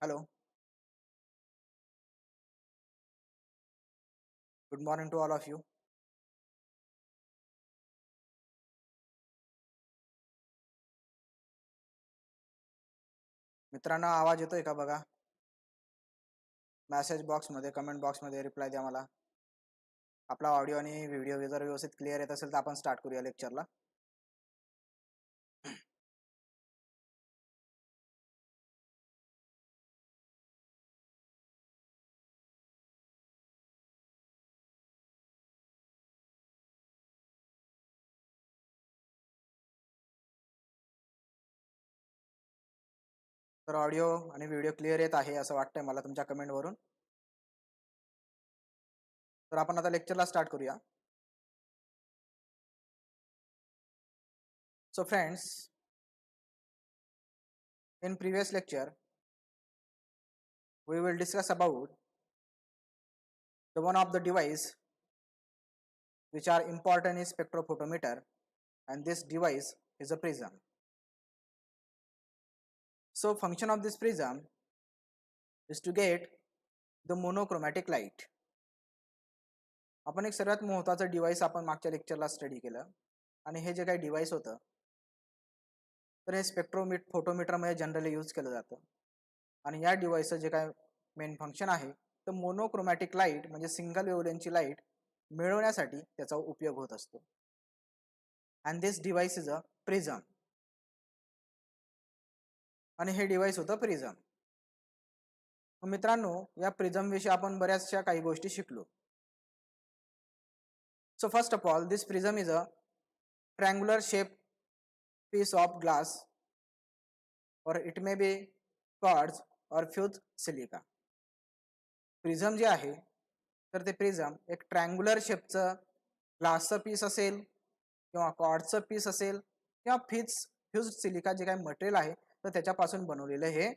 Hello, good morning to all of you. मित्रांनो आवाज येतोय का बघा? मेसेज बॉक्समध्ये कमेंट बॉक्समध्ये रिप्लाय द्या मला. आपला ऑडिओ आणि व्हिडिओ जर व्यवस्थित क्लिअर येत असेल तर आपण स्टार्ट करूया लेक्चरला. तर ऑडिओ आणि व्हिडिओ क्लिअर येत आहे असं वाटतंय मला तुमच्या कमेंटवरून. तर आपण आता लेक्चरला स्टार्ट करूया. So friends, in previous lecture we will discuss about the one of the device which are important is spectrophotometer, and this device is a prism. So function of this prism is to get the monochromatic light. आपण एक सर्वात महत्त्वाचं device आपण मागच्या लेक्चरला study केलं आणि हे जे काही डिव्हाइस होतं तर हे फोटोमीटरमध्ये जनरली यूज केलं जातं आणि या डिव्हाइसचं जे काय मेन फंक्शन आहे तर मोनोक्रोमॅटिक लाईट म्हणजे सिंगल वेव्हलेंथची लाईट मिळवण्यासाठी त्याचा उपयोग होत असतो. And this device is a prism. आणि हे डिव्हाइस होतं प्रिझम. मित्रांनो या प्रिझम विषयी आपण बऱ्याचशा काही गोष्टी शिकलो. So first of all, this prism is a triangular shaped piece of glass, or it may be quartz or fused silica. Prism जे आहे तर ते प्रिझम एक ट्रायंग्युलर शेपचं ग्लासचं पीस असेल किंवा क्वार्ट्जचं पीस असेल किंवा फ्यूज्ड सिलिका जे काही मटेरियल आहे तर त्याच्यापासून बनवलेलं हे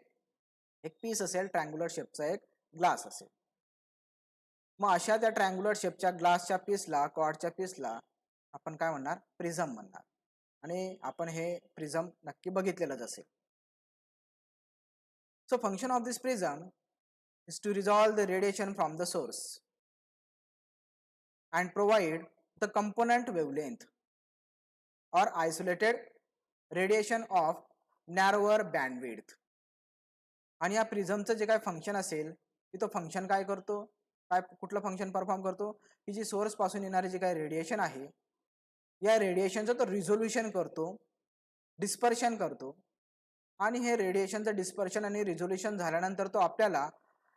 एक पीस असेल, ट्रायंग्युलर शेपचा एक ग्लास असेल. मग अशा त्या ट्रायंग्युलर शेपच्या ग्लासच्या पीसला, क्वार्ट्जच्या पीसला आपण काय म्हणणार? प्रिझम म्हणणार. आणि आपण हे प्रिझम नक्की बघितलेलंच असेल. So function of this prism is to resolve the radiation from the source and provide the component wavelength or isolated radiation of narrower bandwidth. आणि या प्रिझमचं जे काय फंक्शन असेल की तो फंक्शन काय करतो, कुठलं फंक्शन परफॉर्म करतो की जी सोर्स पासून येणारे जे काय रेडिएशन आहे या रेडिएशनचं तो रिझोल्युशन करतो, डिस्पर्शन करतो आणि हे रेडिएशनचं डिस्पर्शन आणि रिझोल्युशन झाल्यानंतर तो आपल्याला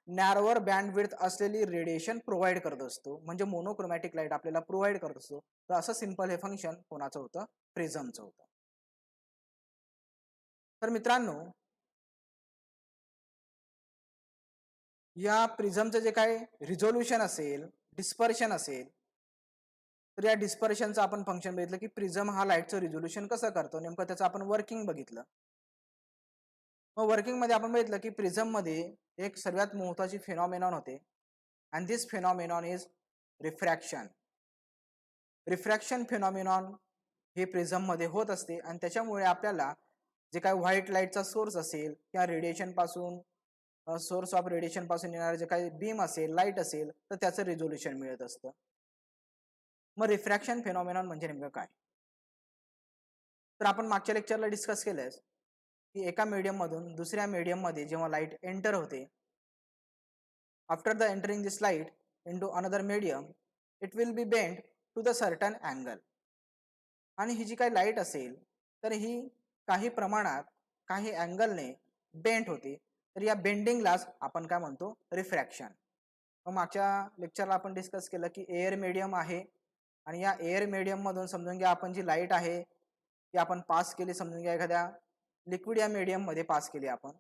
नॅरोवर बँडविड्थ असलेली रेडिएशन प्रोव्हाइड करत असतो, म्हणजे मोनोक्रोमॅटिक लाईट आपल्याला प्रोव्हाइड करत असतो. तर असं सिंपल हे फंक्शन कोणाचं होतं? प्रिझमचं होतं. तर मित्रांनो या प्रिझमचं जे काय रिझोल्युशन असेल, डिस्पर्शन असेल, तर या डिस्पर्शनचं आपण फंक्शन बघितलं की प्रिझम हा लाईटचं रिझोल्युशन कसं करतो, नेमकं त्याचं आपण वर्किंग बघितलं. मग वर्किंग मध्ये आपण बघितलं की प्रिझम मध्ये एक सर्वात महत्त्वाची फिनॉमिनॉन होते, and this phenomenon is refraction. Refraction phenomenon हे प्रिझम मध्ये होत असते आणि त्याच्यामुळे आपल्याला जे काय व्हाईट लाईटचा सोर्स असेल किंवा रेडिएशन पासून सोर्स ऑफ रेडिएशन पासून येणारे जे काही बीम असेल, लाईट असेल, तर त्याचं रिझोल्युशन मिळत असतं. मग रिफ्रॅक्शन फिनॉमिनॉन म्हणजे नेमकं काय? तर आपण मागच्या लेक्चरला डिस्कस केलंय की एका मीडियम मधून दुसऱ्या मीडियम मध्ये जेव्हा लाईट एंटर होते, after the entering this light into another medium it will be bend to the certain angle. आणि ही जी काही लाईट असेल तर ही काही प्रमाणात काही अँगलने बेंड होते, तर या बेंडिंगलाच आपण काय म्हणतो? रिफ्रॅक्शन. मग मागच्या लेक्चरला आपण डिस्कस केलं की एअर मीडियम आहे आणि या एअर मीडियम मधून समजून घ्या आपण जी लाईट आहे ती आपण पास केली, समजून घ्या एखाद्या लिक्विड या मीडियम मध्ये पास केली आपण.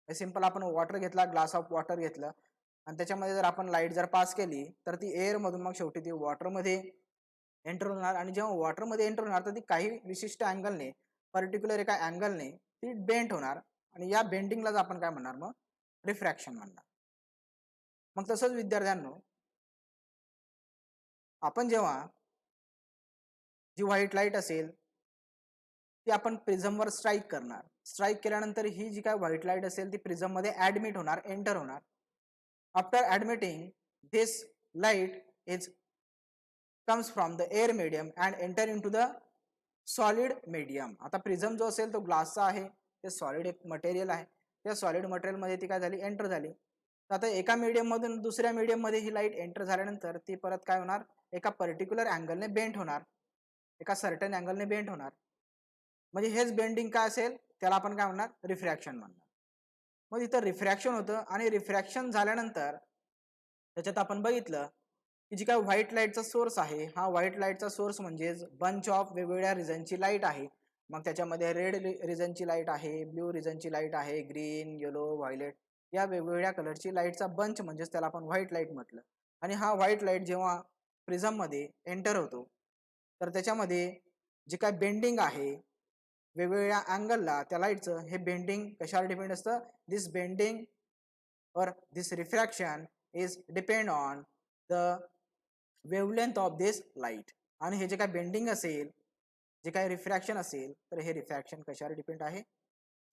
सिंपल आपण वॉटर घेतला, ग्लास ऑफ वॉटर घेतलं आणि त्याच्यामध्ये जर आपण लाईट जर पास केली तर ती एअर मधून मग शेवटी ती वॉटरमध्ये एंटर होणार आणि जेव्हा वॉटरमध्ये एंटर होणार तर ती काही विशिष्ट अँगलने, पर्टिक्युलर एका अँगलने ती बेंड होणार आणि या बेंडिंगलाच आपण काय म्हणणार? मग रिफ्रॅक्शन म्हणणार. मग तसंच विद्यार्थ्यांनो आपण जेव्हा जी व्हाईट लाईट असेल ती आपण प्रिझमवर स्ट्राईक करणार स्ट्राईक केल्यानंतर ही जी काय व्हाईट लाईट असेल ती प्रिझम मध्ये ऍडमिट होणार, एंटर होणार. After admitting this light is comes from the air medium and enter into the solid medium. आता प्रिझम जो असेल तो ग्लासचा आहे, ते सॉलिड एक मटेरियल आहे. त्या सॉलिड मटेरियल मध्ये ती काय झाली, एंटर झाली. तर आता एका मीडियम मधून दुसऱ्या मीडियम मध्ये ही लाईट एंटर झाल्यानंतर ती परत काय होणार, एका पर्टिक्युलर अँगलने बेंड होणार, एका सर्टन अँगलने बेंड होणार. म्हणजे हेच बेंडिंग काय असेल त्याला आपण काय म्हणणार, रिफ्रॅक्शन म्हणणार. मग इथं रिफ्रॅक्शन होतं आणि रिफ्रॅक्शन झाल्यानंतर त्याच्यात आपण बघितलं की जी काय व्हाईट लाईटचा सोर्स आहे, हा व्हाईट लाईटचा सोर्स म्हणजेच बंच ऑफ वेगवेगळ्या रिजनची लाईट आहे. मग त्याच्यामध्ये रेड रिजनची लाईट आहे, ब्ल्यू रिजनची लाईट आहे, ग्रीन, येलो, व्हायलेट या वेगवेगळ्या कलरची लाईटचा बंच म्हणजेच त्याला आपण व्हाईट लाईट म्हटलं. आणि हा व्हाईट लाईट जेव्हा प्रिझम मध्ये एंटर होतो तर त्याच्यामध्ये जे काय बेंडिंग आहे वेगवेगळ्या अँगलला त्या लाईटचं, हे बेंडिंग कशावर डिपेंड असतं, दिस bending or this refraction is depend on the wavelength of this light. आणि हे जे काय बेंडिंग असेल, जे काय रिफ्रॅक्शन असेल, तर हे रिफ्रॅक्शन कशावर डिपेंड आहे,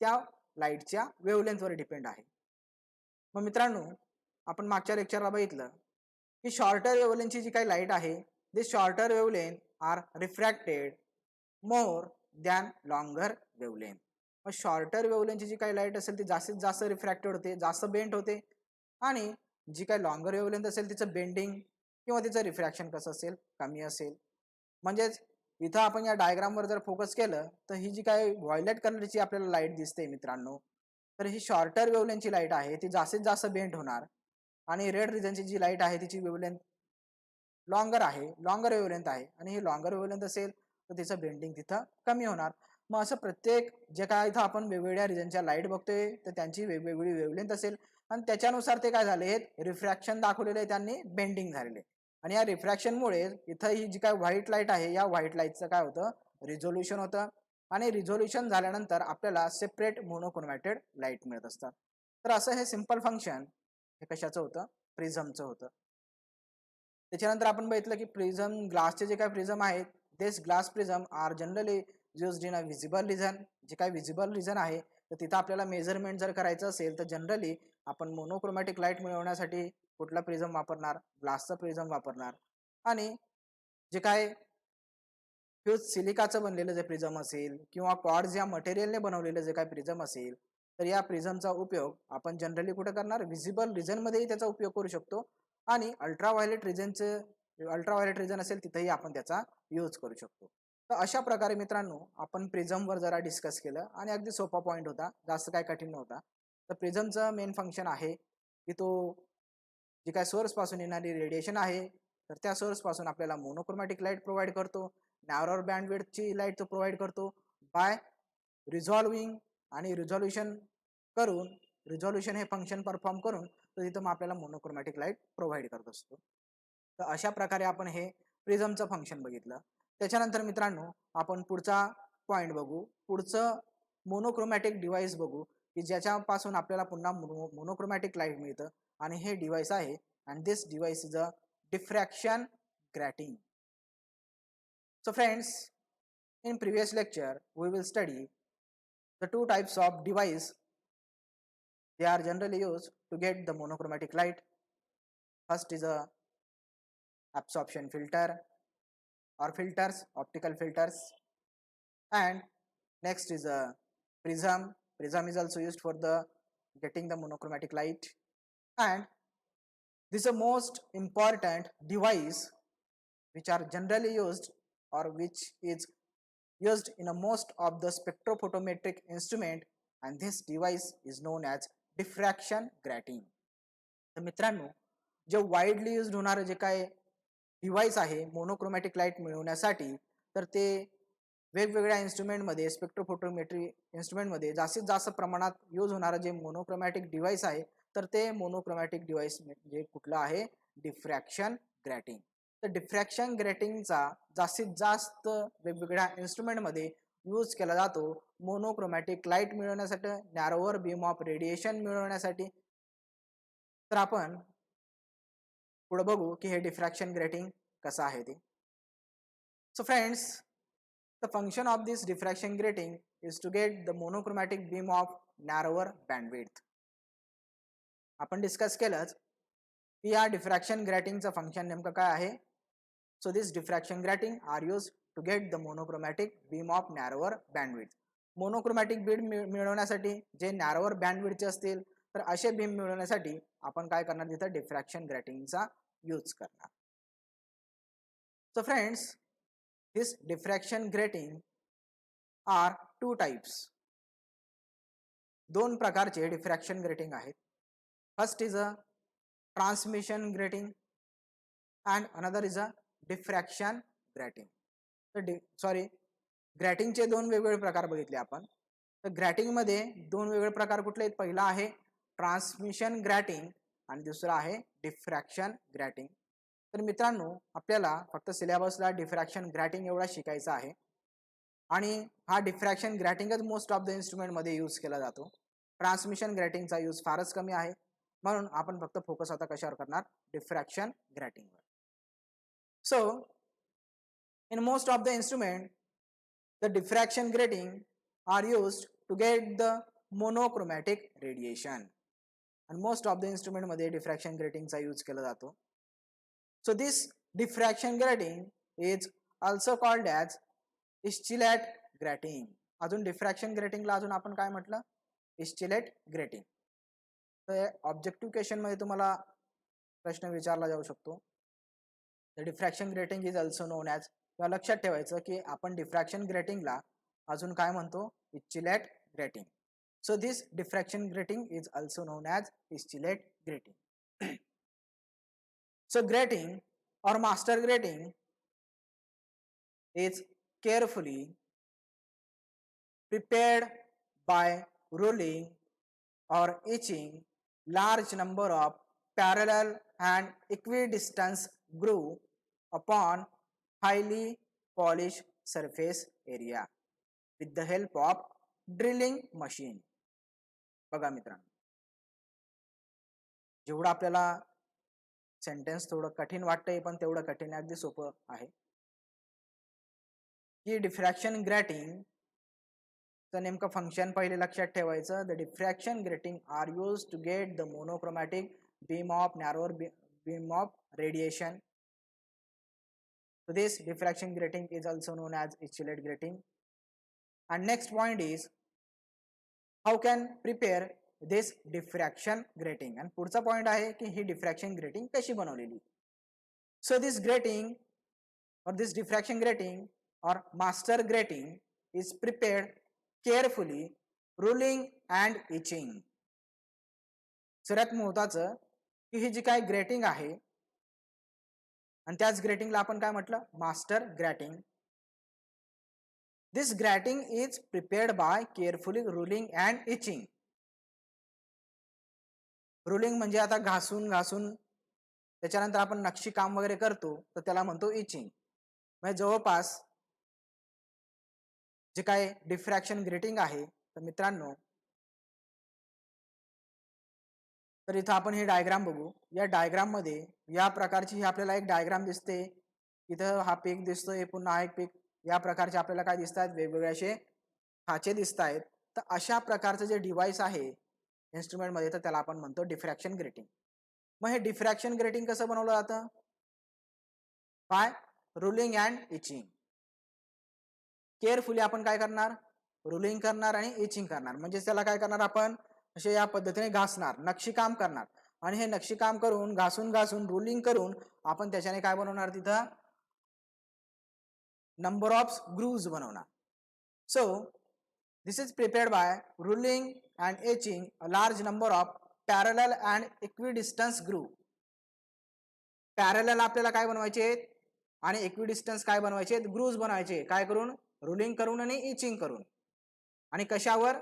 त्या लाईटच्या वेव्हलेंथवर डिपेंड आहे. मग मित्रांनो, आपण मागच्या लेक्चरला बघितलं की शॉर्टर वेव्हलेंथची जी काही लाईट आहे, this shorter wavelength are refracted more than longer wavelength. मग शॉर्टर वेव्हलेंथची जी काही लाईट असेल ती जास्तीत जास्त रिफ्रॅक्टेड होते, जास्त बेंड होते. आणि जी काही लॉंगर वेव्हलेंथ असेल तिचं बेंडिंग किंवा तिचं रिफ्रॅक्शन कसं असेल, कमी असेल. म्हणजेच इथं आपण या डायग्रामवर जर फोकस केलं तर ही जी काही व्हायलेट कलरची आपल्याला लाईट दिसते मित्रांनो, तर ही शॉर्टर वेव्हलेंथची लाईट आहे, ती जास्तीत जास्त बेंड होणार. आणि रेड रिजनची जी लाईट आहे तिची वेव्हलेंथ लॉंगर आहे, लॉंगर वेव्हलेंथ आहे. आणि ही लॉंगर वेव्हलेंथ असेल तर तिचं बेंडिंग तिथं कमी होणार. मग असं प्रत्येक जे काय इथं आपण वेगवेगळ्या रिजनच्या लाईट बघतोय तर त्यांची वेगवेगळी वेव्हलेंथ असेल आणि त्याच्यानुसार ते काय झाले, रिफ्रॅक्शन दाखवलेले आहे, त्यांनी बेंडिंग झालेले. आणि या रिफ्रॅक्शनमुळे इथं ही जी काय व्हाईट लाईट आहे या व्हाईट लाईटचं काय होतं, रिझोल्युशन होतं. आणि रिझोल्युशन झाल्यानंतर आपल्याला सेपरेट मोनोक्रोमॅटेड लाईट मिळत असतात. तर असं हे सिंपल फंक्शन हे कशाचं होतं, प्रिझमचं होतं. त्याच्यानंतर आपण बघितलं की प्रिझम, ग्लासचे जे काय प्रिझम आहेत, this glass prism are generally used in a visible region. जे काय विजिबल रिजन आहे तर तिथं आपल्याला मेजरमेंट जर करायचं असेल तर जनरली आपण मोनोक्रोमॅटिक लाईट मिळवण्यासाठी कुठला प्रिझम वापरणार, ग्लासचा प्रिझम वापरणार. आणि जे काय फ्यूज सिलिकाचं बनलेलं जे प्रिझम असेल किंवा क्वार्ट्ज या मटेरियलने बनवलेलं जे काय प्रिझम असेल, तर या प्रिझमचा उपयोग आपण जनरली कुठे करणार, विजिबल रिजनमध्येही त्याचा उपयोग करू शकतो. आणि अल्ट्राव्हायलेट रिजन असेल तिथेही आपण त्याचा यूज करू शकतो. तर अशा प्रकारे मित्रांनो आपण प्रिझमवर जरा डिस्कस केलं आणि अगदी सोपा पॉईंट होता, जास्त काय कठीण नव्हता. तर प्रिझमचं मेन फंक्शन आहे की तो जी काय सोर्स पासून येणारी रेडिएशन आहे तर त्या सोर्स पासून आपल्याला मोनोक्रोमॅटिक लाईट प्रोव्हाइड करतो, नॅरोर बँडविड्थची लाईट तो प्रोव्हाइड करतो बाय रिझॉल्विंग आणि रिझॉल्युशन हे फंक्शन परफॉर्म करून तर तिथं मग आपल्याला मोनोक्रोमॅटिक लाईट प्रोव्हाइड करत असतो. तर अशा प्रकारे आपण हे प्रिझमचं फंक्शन बघितलं. त्याच्यानंतर मित्रांनो आपण पुढचा पॉईंट बघू, पुढचं मोनोक्रोमॅटिक डिव्हाइस बघू की ज्याच्यापासून आपल्याला पुन्हा मोनोक्रोमॅटिक लाईट मिळतं. आणि हे डिव्हाइस आहे and this device is a diffraction grating. So friends, in previous lecture we will study the two types of device. They are generally used to get the monochromatic light. First is a absorption filter or filters, optical filters, and next is a prism. Prism is also used for the getting the monochromatic light. And this is the most important device which are generally used or which is used in a most of the spectrophotometric instrument, and this device is known as diffraction grating. तर मित्रांनो, जे widely used होणारे जे काय device आहे monochromatic light मिळवण्यासाठी, तर ते वेगवेगळ्या इन्स्ट्रुमेंटमध्ये, स्पेक्ट्रोफोटोमेट्री इन्स्ट्रुमेंटमध्ये जास्तीत जास्त प्रमाणात यूज होणारं जे मोनोक्रोमॅटिक डिव्हाइस आहे तर ते मोनोक्रोमॅटिक डिव्हाइस म्हणजे कुठलं आहे, डिफ्रॅक्शन ग्रॅटिंग. तर डिफ्रॅक्शन ग्रॅटिंगचा जास्तीत जास्त वेगवेगळ्या इन्स्ट्रुमेंटमध्ये यूज केला जातो मोनोक्रोमॅटिक लाईट मिळवण्यासाठी, नॅरोवर बीम ऑफ रेडिएशन मिळवण्यासाठी. तर आपण पुढे बघू की हे डिफ्रॅक्शन ग्रॅटिंग कसं आहे ते. So friends, The function of this diffraction grating is to get the monochromatic beam of narrower bandwidth. आपण डिस्कस केलंच की या डिफ्रॅक्शन ग्रॅटिंगचं फंक्शन नेमकं काय आहे. So this diffraction grating are use to get the monochromatic beam of narrower bandwidth. Monochromatic beam मिळवण्यासाठी जे नॅरोवर बँडविड्थचे असतील तर असे बीम मिळवण्यासाठी आपण काय करणार तिथं डिफ्रॅक्शन ग्रॅटिंगचा यूज करणार. सो फ्रेंड्स, दिस diffraction grating R two types. दोन प्रकारचे डिफ्रॅक्शन ग्रेटिंग आहेत. First is a transmission grating and another is a diffraction grating. तर ग्रॅटिंगचे दोन वेगवेगळे प्रकार बघितले आपण. तर ग्रॅटिंग मध्ये दोन वेगवेगळे प्रकार कुठले आहेत. पहिला आहे ट्रान्समिशन ग्रॅटिंग आणि दुसरा आहे डिफ्रॅक्शन ग्रॅटिंग. तर मित्रांनो, आपल्याला फक्त सिलेबसला डिफ्रॅक्शन ग्रॅटिंग एवढा शिकायचा आहे आणि हा डिफ्रॅक्शन ग्रॅटिंगच मोस्ट ऑफ द इन्स्ट्रुमेंट मध्ये यूज केला जातो. ट्रान्समिशन ग्रॅटिंगचा यूज फारच कमी आहे, म्हणून आपण फक्त फोकस आता कशावर करणार, diffraction ग्रॅटिंगवर. So, in most of the instrument, the diffraction grating are used to get the monochromatic radiation. And most of the instrument मध्ये diffraction grating चा use केला जातो. So this diffraction grating is also called as Ischilet grating. अजून diffraction grating ला अजून आपण काय म्हटलं, Ischilet grating. तर ऑब्जेक्टिव्ह क्वेश्चन मध्ये तुम्हाला प्रश्न विचारला जाऊ शकतो. The diffraction grating is also known as, किंवा लक्षात ठेवायचं की आपण डिफ्रॅक्शन ग्रेटिंगला अजून काय म्हणतो, echelette grating. So this diffraction grating is also known as echelette grating. So grating or master grating is carefully prepared by rolling or etching large number of parallel and equidistant groove upon highly polished surface area with the help of drilling machine. बघा मित्रांनो, जेवढं आपल्याला sentence थोडं कठीण वाटतंय पण तेवढं कठीण अगदी सोपं आहे. की डिफ्रॅक्शन ग्रॅटिंग चं नेमकं फंक्शन पहिले लक्षात ठेवायचं. The diffraction grating are use to get the monochromatic beam of narrower beam of radiation. So this diffraction grating is also known as Ischilet grating. And next point is how can prepare this diffraction grating. And पुढचा point आहे की ही diffraction grating कशी बनवलेली. So this grating or this diffraction grating or master grating is prepared carefully, ruling and etching. सगळ्यात महत्त्वाचं की ही जी काय grating आहे आणि त्याच ग्रेटिंगला आपण काय म्हटलं, master grating. This grating is prepared by carefully ruling and etching. Ruling म्हणजे आता घासून घासून त्याच्यानंतर आपण नक्षी काम वगैरे करतो तर त्याला म्हणतो इचिंग. म्हणजे जवळपास जे काय डिफ्रॅक्शन ग्रेटिंग आहे तर मित्रांनो, तर इथं आपण हे डायग्राम बघू. या डायग्राम मध्ये या प्रकारची ही आपल्याला एक डायग्राम दिसते. इथं हा पीक दिसतोय, पुन्हा एक पीक. या प्रकारचे आपल्याला काय दिसतात, वेगवेगळे असे खाचे दिसत आहेत. तर अशा प्रकारचं जे डिव्हाइस आहे इन्स्ट्रुमेंट मध्ये तर त्याला आपण म्हणतो डिफ्रॅक्शन ग्रेटिंग. मग हे डिफ्रॅक्शन ग्रेटिंग कसं बनवलं जातं, by ruling and etching. Carefully आपण काय करणार, रुलिंग करणार आणि इचिंग करणार. म्हणजे त्याला काय करणार, आपण असे या पद्धतीने घासणार, नक्षीकाम करणार आणि हे नक्षीकाम करून घासून घासून रुलिंग करून आपण त्याच्याने काय बनवणार, तिथं नंबर ऑफ ग्रूव्ज बनवणार. So this is prepared by ruling and etching a large number of parallel and equidistance groove. Parallel आपल्याला काय बनवायचे आणि इक्विडिस्टन्स काय बनवायचे, ग्रूव्ज बनवायचे. काय करून, रुलिंग करून आणि इचिंग करून. आणि कशावर,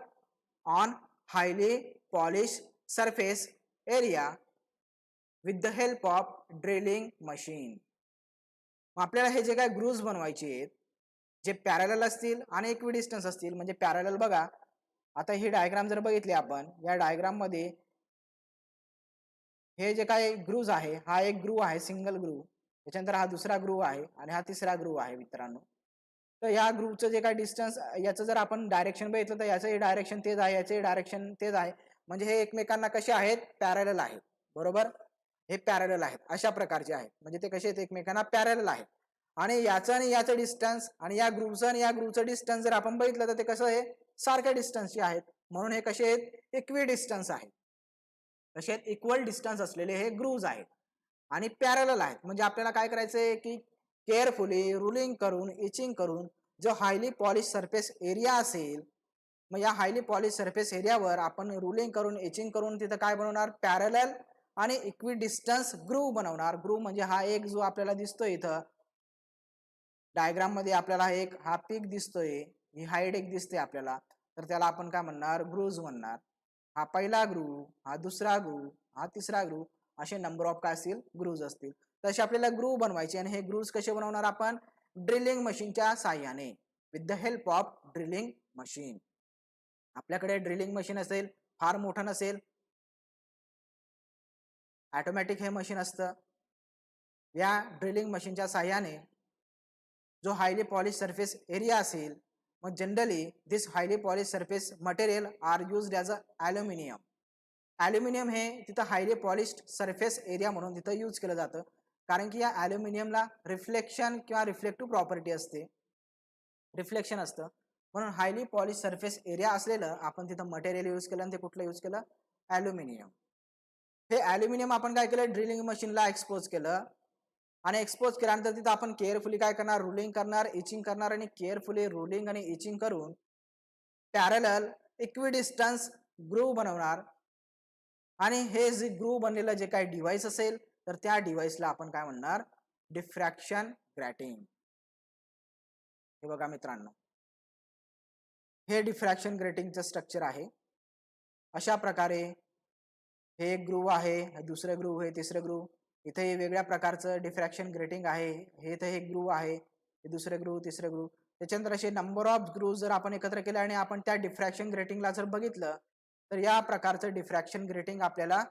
on highly polished surface area with the help of drilling machine. आपल्याला हे जे काय ग्रूव्ज बनवायचे आहेत जे पॅरलल असतील आणि इक्विडिस्टन्स असतील. म्हणजे पॅरलल बघा, आता ही डायग्राम जर बघितली आपण, या डायग्राम मध्ये हे जे काय ग्रूव्ज आहे, हा एक ग्रूव्ह आहे सिंगल ग्रूव्ह, त्याच्यानंतर हा दुसरा ग्रूव्ह आहे आणि हा तिसरा ग्रूव्ह आहे मित्रांनो. तर ह्या ग्रुपचं जे काय डिस्टन्स याचं जर आपण डायरेक्शन बघितलं तर याचंही डायरेक्शन तेच आहे, याचंही डायरेक्शन तेच आहे. म्हणजे हे एकमेकांना कसे आहेत, पॅरलल आहेत. बरोबर, हे पॅरलल आहेत, अशा प्रकारचे आहेत. म्हणजे ते कसे आहेत, एकमेकांना पॅरलल आहेत. आणि याचं आणि याचं डिस्टन्स आणि या ग्रुपचं आणि या ग्रुपचं डिस्टन्स जर आपण बघितलं तर ते कसं आहे, सारख्या डिस्टन्सचे आहेत. म्हणून हे कसे आहेत, इक्वी डिस्टन्स आहेत. कसे आहेत, इक्वल डिस्टन्स असलेले हे ग्रुव्ज आहेत आणि पॅरलल आहेत. म्हणजे आपल्याला काय करायचंय की केअरफुली रुलिंग करून, इचिंग करून जो हायली पॉलिश सरफेस एरिया असेल, मग या हायली पॉलिश सरफेस एरियावर आपण रुलिंग करून, इचिंग करून तिथं काय बनवणार, पॅरलल आणि इक्वी डिस्टन्स ग्रुव्ह बनवणार. ग्रुव्ह म्हणजे हा एक जो आपल्याला दिसतोय इथं डायग्राम मध्ये, आपल्याला एक हा पीक दिसतोय, ही हाईट एक दिसते आपल्याला, तर त्याला आपण काय म्हणणार, ग्रुव्ज म्हणणार. हा पहिला ग्रुव, हा दुसरा ग्रुव, हा तिसरा ग्रुव, असे नंबर ऑफ काय असतील, ग्रुव्ज असतील. तसे आपल्याला ग्रुव बनवायचे आणि हे ग्रुव्ज कसे बनवणार आपण, ड्रिलिंग मशीनच्या साहाय्याने, with the help of drilling machine. आपल्याकडे ड्रिलिंग मशीन असेल, फार मोठं नसेल, ऑटोमॅटिक हे मशीन असतं. या ड्रिलिंग मशीनच्या साहाय्याने जो हायली पॉलिश सरफेस एरिया असेल, मग generally this highly polish surface material are used as a aluminium. Aluminium हे तिथं हायली पॉलिश्ड सरफेस एरिया म्हणून तिथं यूज केलं जातं, कारण की या ॲल्युमिनियमला रिफ्लेक्शन किंवा रिफ्लेक्टिव्ह प्रॉपर्टी असते, रिफ्लेक्शन असतं. म्हणून हायली पॉलिश सरफेस एरिया असलेलं आपण तिथं मटेरियल यूज केलं आणि ते कुठलं यूज केलं, ॲल्युमिनियम. हे ॲल्युमिनियम आपण काय केलं, ड्रिलिंग मशीनला एक्सपोज केलं आणि एक्सपोज केल्यानंतर तिथं आपण केअरफुली काय करणार, रुलिंग करणार, इचिंग करणार आणि केअरफुली रुलिंग आणि इचिंग करून पॅरलल इक्विडिस्टन्स ग्रुव्ह बनवणार. आणि हे जे ग्रुव्ह बनलेलं जे काही डिव्हाइस असेल, तर त्या डिव्हाइसला आपण काय म्हणणार, डिफ्रॅक्शन ग्रॅटिंग. हे बघा मित्रांनो, हे डिफ्रॅक्शन ग्रेटिंगचं स्ट्रक्चर आहे. अशा प्रकारे हे एक ग्रुव्ह आहे, हे दुसरं ग्रुव्ह आहे, तिसरं ग्रुव्ह, इथे वेगळ्या प्रकारचं डिफ्रॅक्शन ग्रेटिंग आहे. हे इथे एक ग्रुव्ह आहे, हे दुसरं ग्रुव्ह, तिसरं ग्रुव्ह. त्याच्यानंतर असे नंबर ऑफ ग्रुव्ह जर आपण एकत्र केले आणि आपण त्या डिफ्रॅक्शन ग्रेटिंगला जर बघितलं, तर या प्रकारचं डिफ्रॅक्शन ग्रेटिंग आपल्याला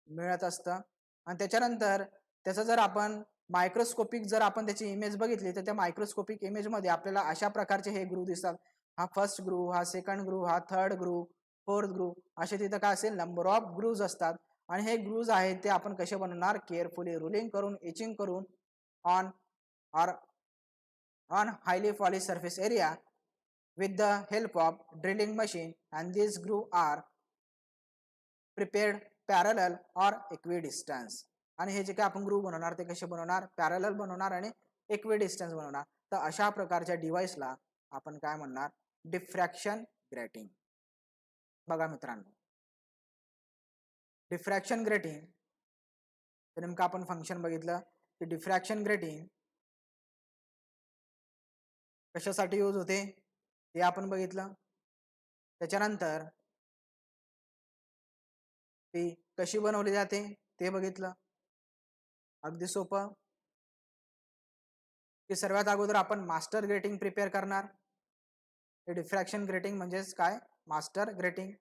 मिळत असतं. आणि त्याच्यानंतर त्याचं जर आपण मायक्रोस्कोपिक जर आपण त्याची इमेज बघितली, तर त्या मायक्रोस्कोपिक इमेजमध्ये आपल्याला अशा प्रकारचे हे ग्रुव्ह दिसतात. हा फर्स्ट ग्रुव्ह, हा सेकंड ग्रुव्ह, हा थर्ड ग्रुव्ह, फोर्थ ग्रुव्ह, असे तिथं काय असेल, नंबर ऑफ ग्रुव्ज असतात. आणि हे ग्रुव्ज आहेत ते आपण कसे बनवणार, केअरफुली रुलिंग करून, इचिंग करून on or on highly polish surface area with the help of drilling machine, and these groove are prepared parallel or equidistant. आणि हे जे काय आपण ग्रुव्ह बनवणार ते कसे बनवणार, पॅरलल बनवणार आणि इक्विडिस्टन्स बनवणार. तर अशा प्रकारच्या डिव्हाइसला आपण काय म्हणणार, डिफ्रॅक्शन ग्रेटिंग. बघा मित्रांनो, डिफ्रॅक्शन ग्रेटिंग नेमकं आपण फंक्शन बघितलं की डिफ्रॅक्शन ग्रेटिंग कशासाठी यूज होते ते आपण बघितलं. त्याच्यानंतर ती कशी बनवली जाते ते बघितलं. अगदी सोपं की सर्वात अगोदर आपण मास्टर ग्रेटिंग प्रिपेअर करणार. हे डिफ्रॅक्शन ग्रेटिंग म्हणजेच काय, master grating.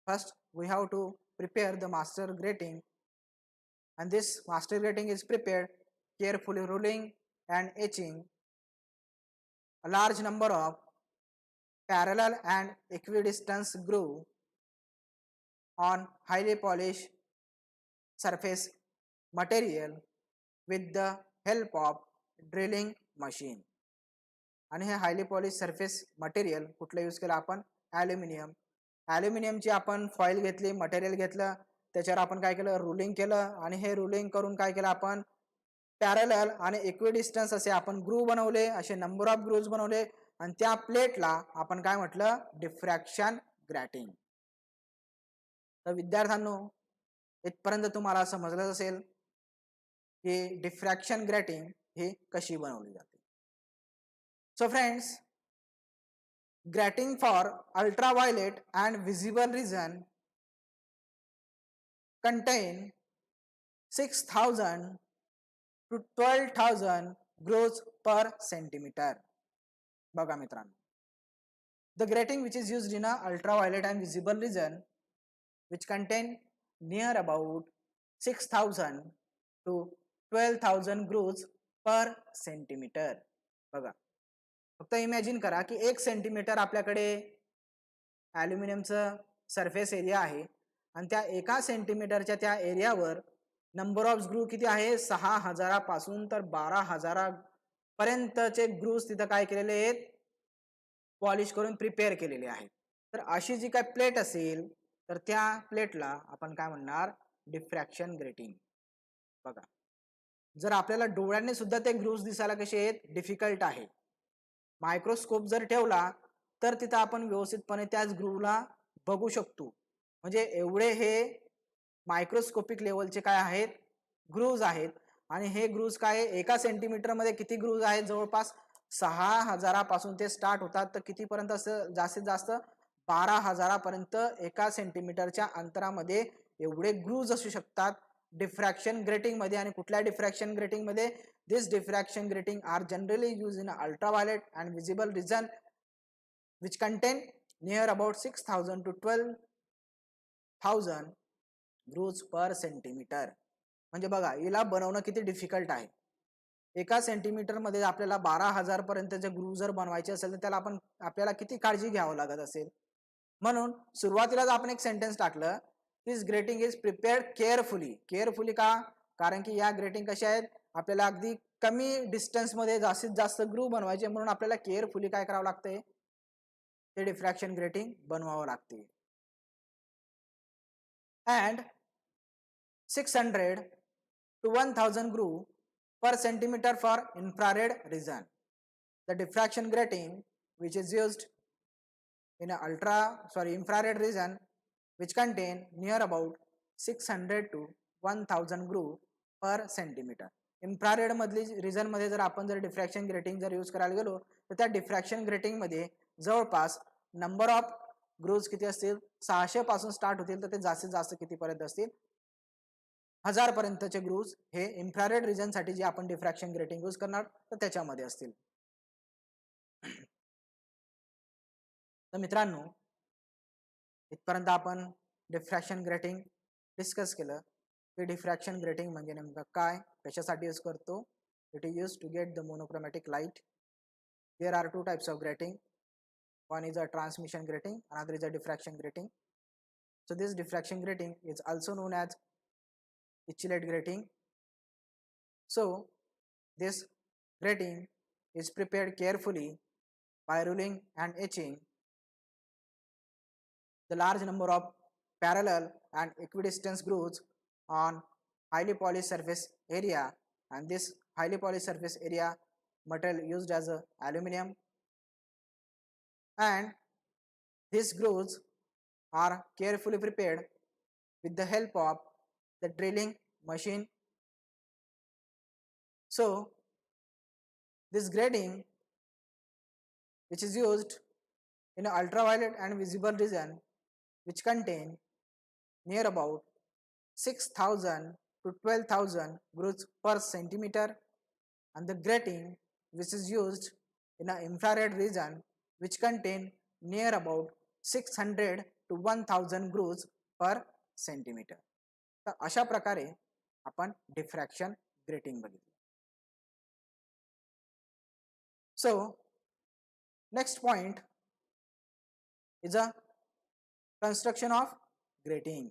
First we have to prepare the master grating and this master grating is prepared carefully ruling and etching a large number of parallel and equidistant groove on highly polished surface material with the help of drilling machine. आणि हे highly polish surface material कुठलं use केलं आपण, aluminium. ॲल्युमिनियमची आपण foil घेतली, material घेतलं, त्याच्यावर आपण काय केलं, रुलिंग केलं आणि हे रुलिंग करून काय केलं आपण, पॅरलल आणि इक्विडिस्टन्स असे आपण ग्रुव्ह बनवले, असे नंबर ऑफ ग्रुव्ज बनवले आणि त्या प्लेटला आपण काय म्हटलं, डिफ्रॅक्शन ग्रॅटिंग. तर विद्यार्थ्यांनो, इथपर्यंत तुम्हाला समजलं असेल की डिफ्रॅक्शन ग्रॅटिंग ही कशी बनवली जाते. So friends, grating for ultraviolet and visible region contain 6,000 to 12,000 growths per centimeter. बघा मित्रांनो, the grating which is used in a ultraviolet and visible region which contain near about 6,000 to 12,000 growths per centimeter. बघा फक्त imagine करा की 1 centimetre आपल्याकडे ॲल्युमिनियमचं surface area आहे आणि त्या 1 सेंटीमीटरच्या त्या एरियावर नंबर ऑफ ग्रू किती आहे 6000 पासून तर 12000 पर्यंतचे ग्रूज तिथं काय केलेले आहेत पॉलिश करून प्रिपेअर केलेले आहेत. तर अशी जी काय प्लेट असेल तर त्या प्लेटला आपण काय म्हणणार डिफ्रॅक्शन ग्रेटिंग. बघा जर आपल्याला डोळ्यांनी सुद्धा ते ग्रूव्ज दिसायला कसे आहेत डिफिकल्ट आहे. मायक्रोस्कोप जर ठेवला तर तिथं आपण व्यवस्थितपणे त्याच ग्रूव्हला बघू शकतो. म्हणजे एवढे हे मायक्रोस्कोपिक लेवलचे काय आहेत ग्रूव्ज आहेत आणि हे ग्रूव्ज काय 1 सेंटीमीटरमध्ये किती ग्रूव्ज आहेत जवळपास 6000 पासून ते स्टार्ट होतात तर कितीपर्यंत असं जास्तीत जास्त 12000 पर्यंत 1 सेंटीमीटरच्या अंतरामध्ये एवढे ग्रूव्ज असू शकतात डिफ्रॅक्शन ग्रेटिंग मध्ये. आणि कुठल्या डिफ्रॅक्शन ग्रेटिंग मध्ये this diffraction grating are generally use in ultraviolet and visible region which contain near about 6000 to 12000 grooves per centimeter. म्हणजे बघा हिला बनवणं किती डिफिकल्ट आहे. 1 सेंटीमीटर मध्ये आपल्याला 12000 पर्यंतचे ग्रूव्ह जर बनवायचे असेल तर त्याला आपल्याला किती काळजी घ्यावं लागत असेल. म्हणून सुरुवातीलाच आपण एक सेंटेन्स टाकलं this grating is prepared carefully. Carefully का कारण की या ग्रेटिंग कशा आहेत आपल्याला अगदी कमी डिस्टन्स मध्ये जास्तीत जास्त ग्रूव्ह बनवायचे म्हणून आपल्याला केअरफुली काय करावं लागतंय ते डिफ्रॅक्शन ग्रेटिंग बनवावं लागते. and 600 to 1000 groove per centimeter for infrared region. The diffraction grating which is used in infrared region which contain near about 600 to 1000 groove per centimeter. Infrared मधली रिजन मध्ये जर आपण जर डिफ्रॅक्शन ग्रेटिंग जर use करायला गेलो तर त्या डिफ्रॅक्शन ग्रेटिंग मध्ये जवळपास नंबर ऑफ ग्रूव्ज किती असतील 600 पासून स्टार्ट होतील तर ते जास्तीत जास्त किती पर्यंत असतील 1000 पर्यंतचे ग्रूव्ज हे इन्फ्रारेड रिजन साठी जे आपण डिफ्रॅक्शन ग्रेटिंग यूज करणार तर त्याच्यामध्ये असतील. तर मित्रांनो इथपर्यंत आपण डिफ्रॅक्शन ग्रेटिंग डिस्कस केलं की डिफ्रॅक्शन ग्रेटिंग म्हणजे नेमकं काय कशासाठी यूज करतो. It is use to get the monochromatic light. There are 2 types of grating. One is a transmission grating, another is a diffraction grating. So this diffraction grating is also known as Dirichlet grating. So this grating is prepared carefully by ruling and etching the large number of parallel and equidistant grooves on highly polished surface area, and this highly polished surface area material used as a aluminum, and these grooves are carefully prepared with the help of the drilling machine. So this grating which is used in ultraviolet and visible region which contain near about 6000 to 12000 grooves per centimeter, and the grating which is used in an infrared region which contain near about 600 to 1000 grooves per centimeter. तर अशा प्रकारे आपण diffraction grating बघितलं. So next point is a construction of grating.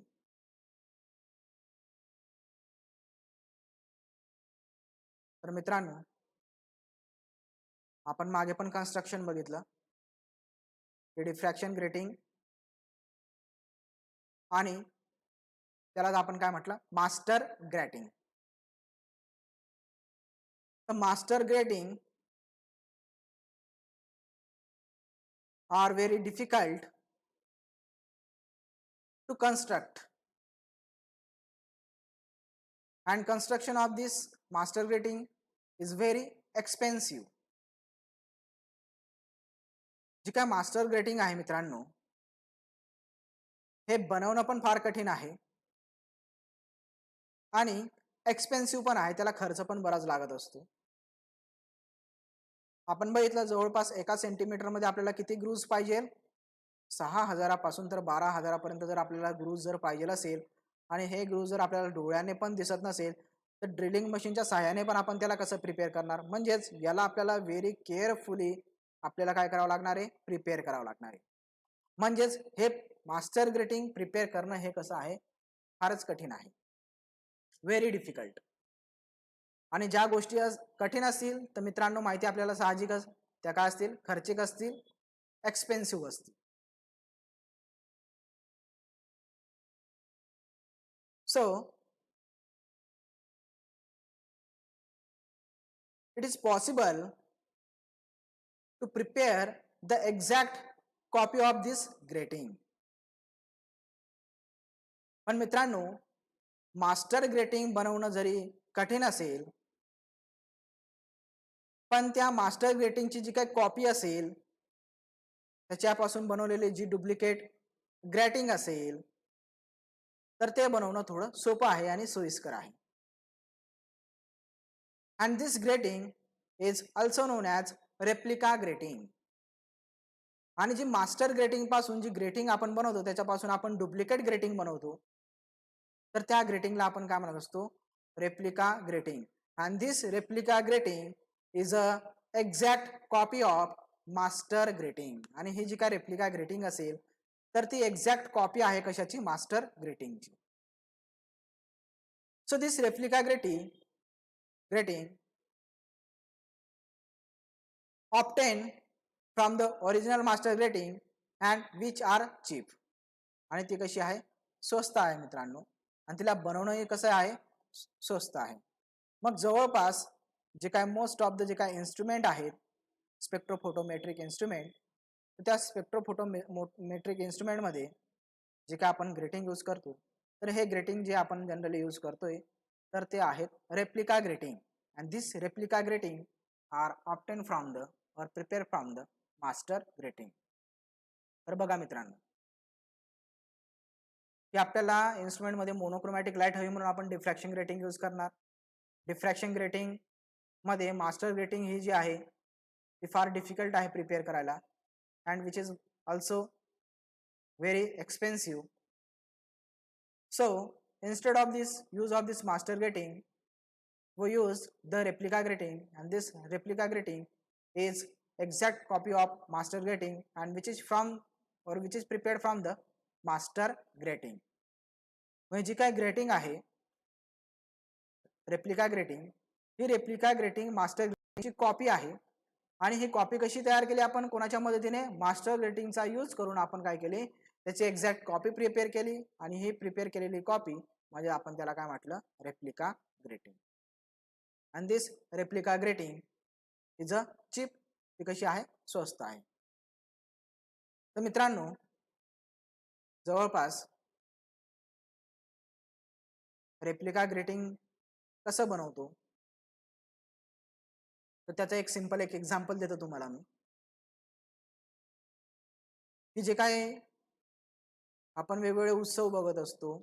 तर मित्रांनो आपण मागे पण कन्स्ट्रक्शन बघितलं डिफ्रॅक्शन ग्रेटिंग आणि त्याला आपण काय म्हटलं मास्टर ग्रेटिंग. तर master grating are very difficult to construct, and construction of this master grating is very expensive. जी काय मास्टर ग्रेटिंग आहे मित्रांनो हे बनवणं पण फार कठीण आहे आणि एक्सपेन्सिव्ह पण आहे. त्याला खर्च पण बराच लागत असतो. आपण बघितलं जवळपास 1 सेंटीमीटर मध्ये आपल्याला किती ग्रूव्ज पाहिजे 6000 पासून तर 12000 पर्यंत जर आपल्याला ग्रूव्ज जर पाहिजे असेल आणि हे ग्रूव्ज जर आपल्याला डोळ्याने पण दिसत नसेल तर ड्रिलिंग मशीनच्या सहाय्याने पण आपण त्याला कसं प्रिपेअर करणार. म्हणजेच याला आपल्याला व्हेरी केअरफुली आपल्याला काय करावं लागणार आहे, प्रिपेअर करावं लागणार आहे. म्हणजेच हे मास्टर ग्रेटिंग प्रिपेअर करणं हे कसं आहे, फारच कठीण आहे, व्हेरी डिफिकल्ट. आणि ज्या गोष्टी कठीण असतील तर मित्रांनो माहिती आपल्याला साहजिकच त्या काय असतील, खर्चिक असतील, एक्सपेन्सिव्ह असतील. So it is possible to prepare the exact copy of this grating. पण मित्रांनो मास्टर ग्रेटिंग बनवणं जरी कठीण असेल, पण त्या मास्टर ग्रेटिंगची जी काही कॉपी असेल त्याच्यापासून बनवलेली जी डुप्लिकेट ग्रेटिंग असेल तर ते बनवणं थोडं सोपं आहे आणि सोयीस्कर आहे. and this grating is also known as replica grating. आणि जी मास्टर ग्रेटिंग पासून जी ग्रेटिंग आपण बनवतो त्याच्यापासून आपण डुप्लिकेट ग्रेटिंग बनवतो तर त्या ग्रेटिंगला आपण काय म्हणत असतो, replica grating. and this replica grating is a exact copy of master grating. आणि ही जी काय रेप्लिका ग्रेटिंग असेल तर ती एक्झॅक्ट कॉपी आहे कशाची, master ग्रेटिंगची. so this replica grating obtained from the original master grating and which are cheap. आणि ती कशी आहे, स्वस्त आहे मित्रांनो, आणि तिला बनवणंही कसं आहे, स्वस्त आहे. मग जवळपास जे काय मोस्ट ऑफ द जे काय इन्स्ट्रुमेंट आहेत स्पेक्ट्रोफोटोमेट्रिक इन्स्ट्रुमेंट, त्या स्पेक्ट्रोफोटोमेट्रिक इन्स्ट्रुमेंटमध्ये जे काय आपण ग्रेटिंग यूज करतो तर हे ग्रेटिंग जे आपण जनरली यूज करतोय तर ते आहेत replica grating. And this replica grating are obtain from the और prepare from the master grating. तर बघा मित्रांनो की आपल्याला इन्स्ट्रुमेंटमध्ये मोनोक्रोमॅटिक लाईट हवी म्हणून आपण डिफ्रॅक्शन ग्रेटिंग यूज करणार. डिफ्रॅक्शन ग्रेटिंग मध्ये मास्टर ग्रेटिंग ही जी आहे ती फार डिफिकल्ट आहे प्रिपेअर करायला and which is also very expensive. So instead of this use of this master grating we use the replica grating, and this replica grating is exact copy of master grating and which is from or which is prepared from the master grating. म्हणजे जी काय grating आहे replica grating, ही replica grating master ग्रेटिंगची copy आहे. आणि ही copy कशी तयार केली आपण, कोणाच्या मदतीने, मास्टर ग्रेटिंगचा यूज करून आपण काय केली, त्याची एक्झॅक्ट कॉपी प्रिपेअर केली. आणि ही प्रिपेअर केलेली कॉपी म्हणजे आपण त्याला काय म्हटलं, replica grating. and this replica grating is a cheap, ती कशी आहे, स्वस्त आहे. तर मित्रांनो जवळपास रेप्लिका ग्रेटिंग कसं बनवतो तर त्याचं एक सिंपल एक एक्झाम्पल देतो तुम्हाला मी, की जे काय आपण वेगवेगळे उत्सव बघत असतो.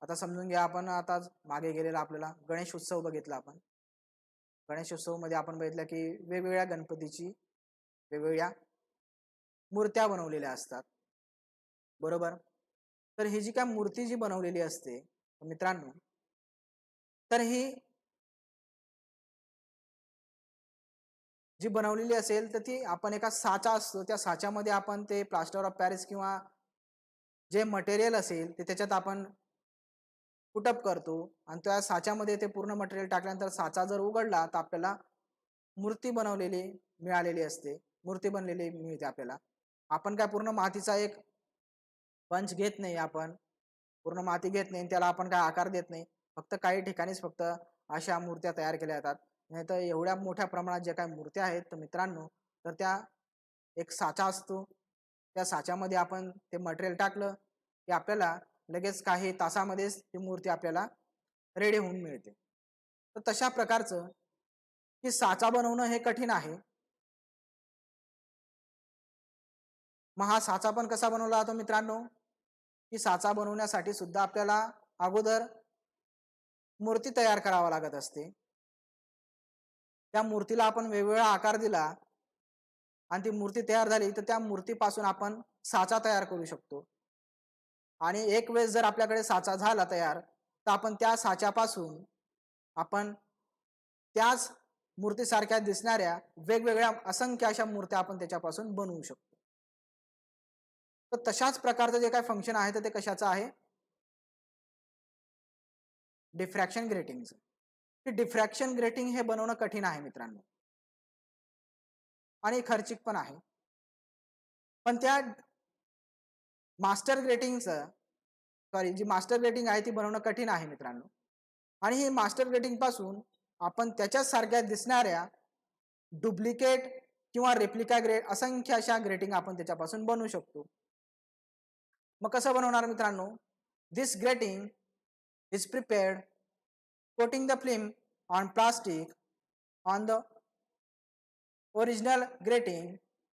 आता समजून घ्या आपण आता मागे गेलेला आपल्याला गणेश उत्सव बघितला आपण. गणेश उत्सव मध्ये आपण बघितलं की वेगवेगळ्या गणपतीची वेगवेगळ्या मूर्त्या बनवलेल्या असतात, बरोबर. तर ही जी काय मूर्ती जी बनवलेली असते मित्रांनो, तर ही जी बनवलेली असेल तर ती आपण एका साचा असतो त्या साच्यामध्ये आपण ते प्लास्टर ऑफ पॅरिस किंवा जे मटेरियल असेल ते त्याच्यात आपण पुटअप करतो आणि त्या साच्यामध्ये ते पूर्ण मटेरियल टाकल्यानंतर साचा जर उघडला तर आपल्याला मूर्ती बनवलेली मिळालेली असते, मूर्ती बनलेली मिळते आपल्याला. आपण काय पूर्ण मातीचा एक पंच घेत नाही, आपण पूर्ण माती घेत नाही त्याला आपण काय आकार देत नाही, फक्त काही ठिकाणीच फक्त अशा मूर्त्या तयार केल्या जातात. नाही तर एवढ्या मोठ्या प्रमाणात ज्या काही मूर्त्या आहेत तर मित्रांनो तर त्या एक साचा असतो, त्या साच्यामध्ये आपण ते मटेरियल टाकलं की आपल्याला लगेच काही तासामध्येच ती मूर्ती आपल्याला रेडी होऊन मिळते. तर तशा प्रकारचं की साचा बनवणं हे कठीण आहे. मग हा साचा पण कसा बनवला जातो मित्रांनो, की साचा बनवण्यासाठी सुद्धा आपल्याला अगोदर मूर्ती तयार करावा लागत असते. त्या मूर्तीला आपण वेगवेगळा आकार दिला आणि ती मूर्ती तयार झाली तर त्या मूर्तीपासून आपण साचा तयार करू शकतो. आणि एक वेळेस जर आपल्याकडे साचा झाला तयार तर आपण त्या साच्यापासून आपण त्याच मूर्तीसारख्या दिसणाऱ्या वेगवेगळ्या असंख्य अशा मूर्त्या आपण त्याच्यापासून बनवू शकतो. तर तशाच प्रकारचं जे काय फंक्शन आहे तर ते कशाचं आहे? डिफ्रॅक्शन ग्रेटिंगचं. की डिफ्रॅक्शन ग्रेटिंग हे बनवणं कठीण आहे मित्रांनो आणि खर्चिक पण आहे. पण त्या मास्टर ग्रेटिंगचं जी मास्टर ग्रेटिंग आहे ती बनवणं कठीण आहे मित्रांनो. आणि ही मास्टर ग्रेटिंग पासून आपण त्याच्याच सारख्या दिसणाऱ्या डुप्लिकेट किंवा रेप्लिका ग्रेड असंख्य अशा ग्रेटिंग आपण त्याच्यापासून बनवू शकतो. मग कसं बनवणार मित्रांनो? This grating is prepared coating the film on plastic on the original grating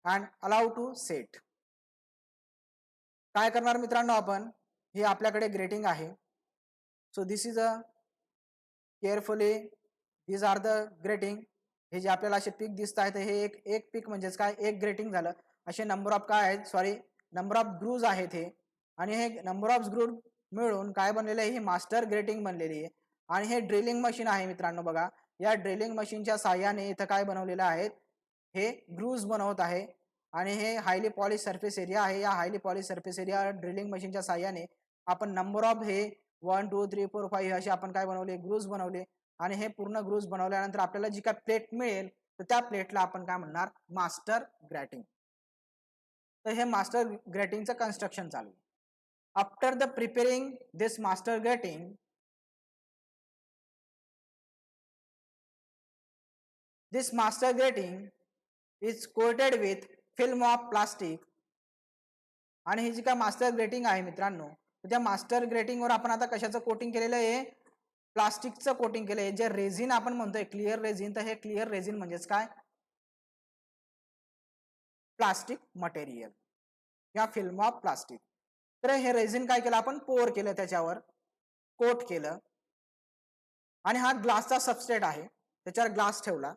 and allow to set. काय करणार मित्रांनो आपण? हे आपल्याकडे ग्रेटिंग आहे. So this is a carefully these are the grating. हे जे आपल्याला असे पीक दिसत आहेत हे एक पीक म्हणजेच काय एक ग्रेटिंग झालं. असे नंबर ऑफ काय आहेत सॉरी नंबर ऑफ ग्रूज आहेत हे आणि हे नंबर ऑफ ग्रूज मिळून काय बनलेलं आहे? ही मास्टर ग्रेटिंग बनलेली आहे. आणि हे ड्रिलिंग मशीन आहे मित्रांनो बघा. या ड्रिलिंग मशीनच्या साहाय्याने इथं काय बनवलेलं आहे? हे ग्रूज बनवत आहे आणि हे हायली पॉलिश सरफेस एरिया आहे. या highly polish surface area drilling मशीनच्या साहाय्याने आपण नंबर ऑफ हे 1 2 3 4 5 असे आपण काय बनवले? ग्रूज बनवले आणि हे पूर्ण ग्रूज बनवल्यानंतर आपल्याला जी काय प्लेट मिळेल तर त्या प्लेटला आपण काय म्हणणार? Master grating. तर हे मास्टर ग्रेटिंगचं कन्स्ट्रक्शन चालू आहे. After the preparing this master grating this master grating is coated with film of plastic. आणि ही जी काय मास्टर ग्रेटिंग आहे मित्रांनो त्या मास्टर ग्रेटिंगवर आपण आता कशाचं कोटिंग केलेलं आहे? प्लास्टिकचं कोटिंग केलं आहे. जे रेझिन आपण म्हणतोय क्लिअर रेझिन, तर हे क्लिअर रेझिन म्हणजेच काय? प्लास्टिक मटेरियल या फिल्म ऑफ प्लास्टिक. तर हे रेझिन काय केलं आपण? पोर केलं त्याच्यावर, कोट केलं आणि हा ग्लासचा सबस्ट्रेट आहे त्याच्यावर ग्लास ठेवला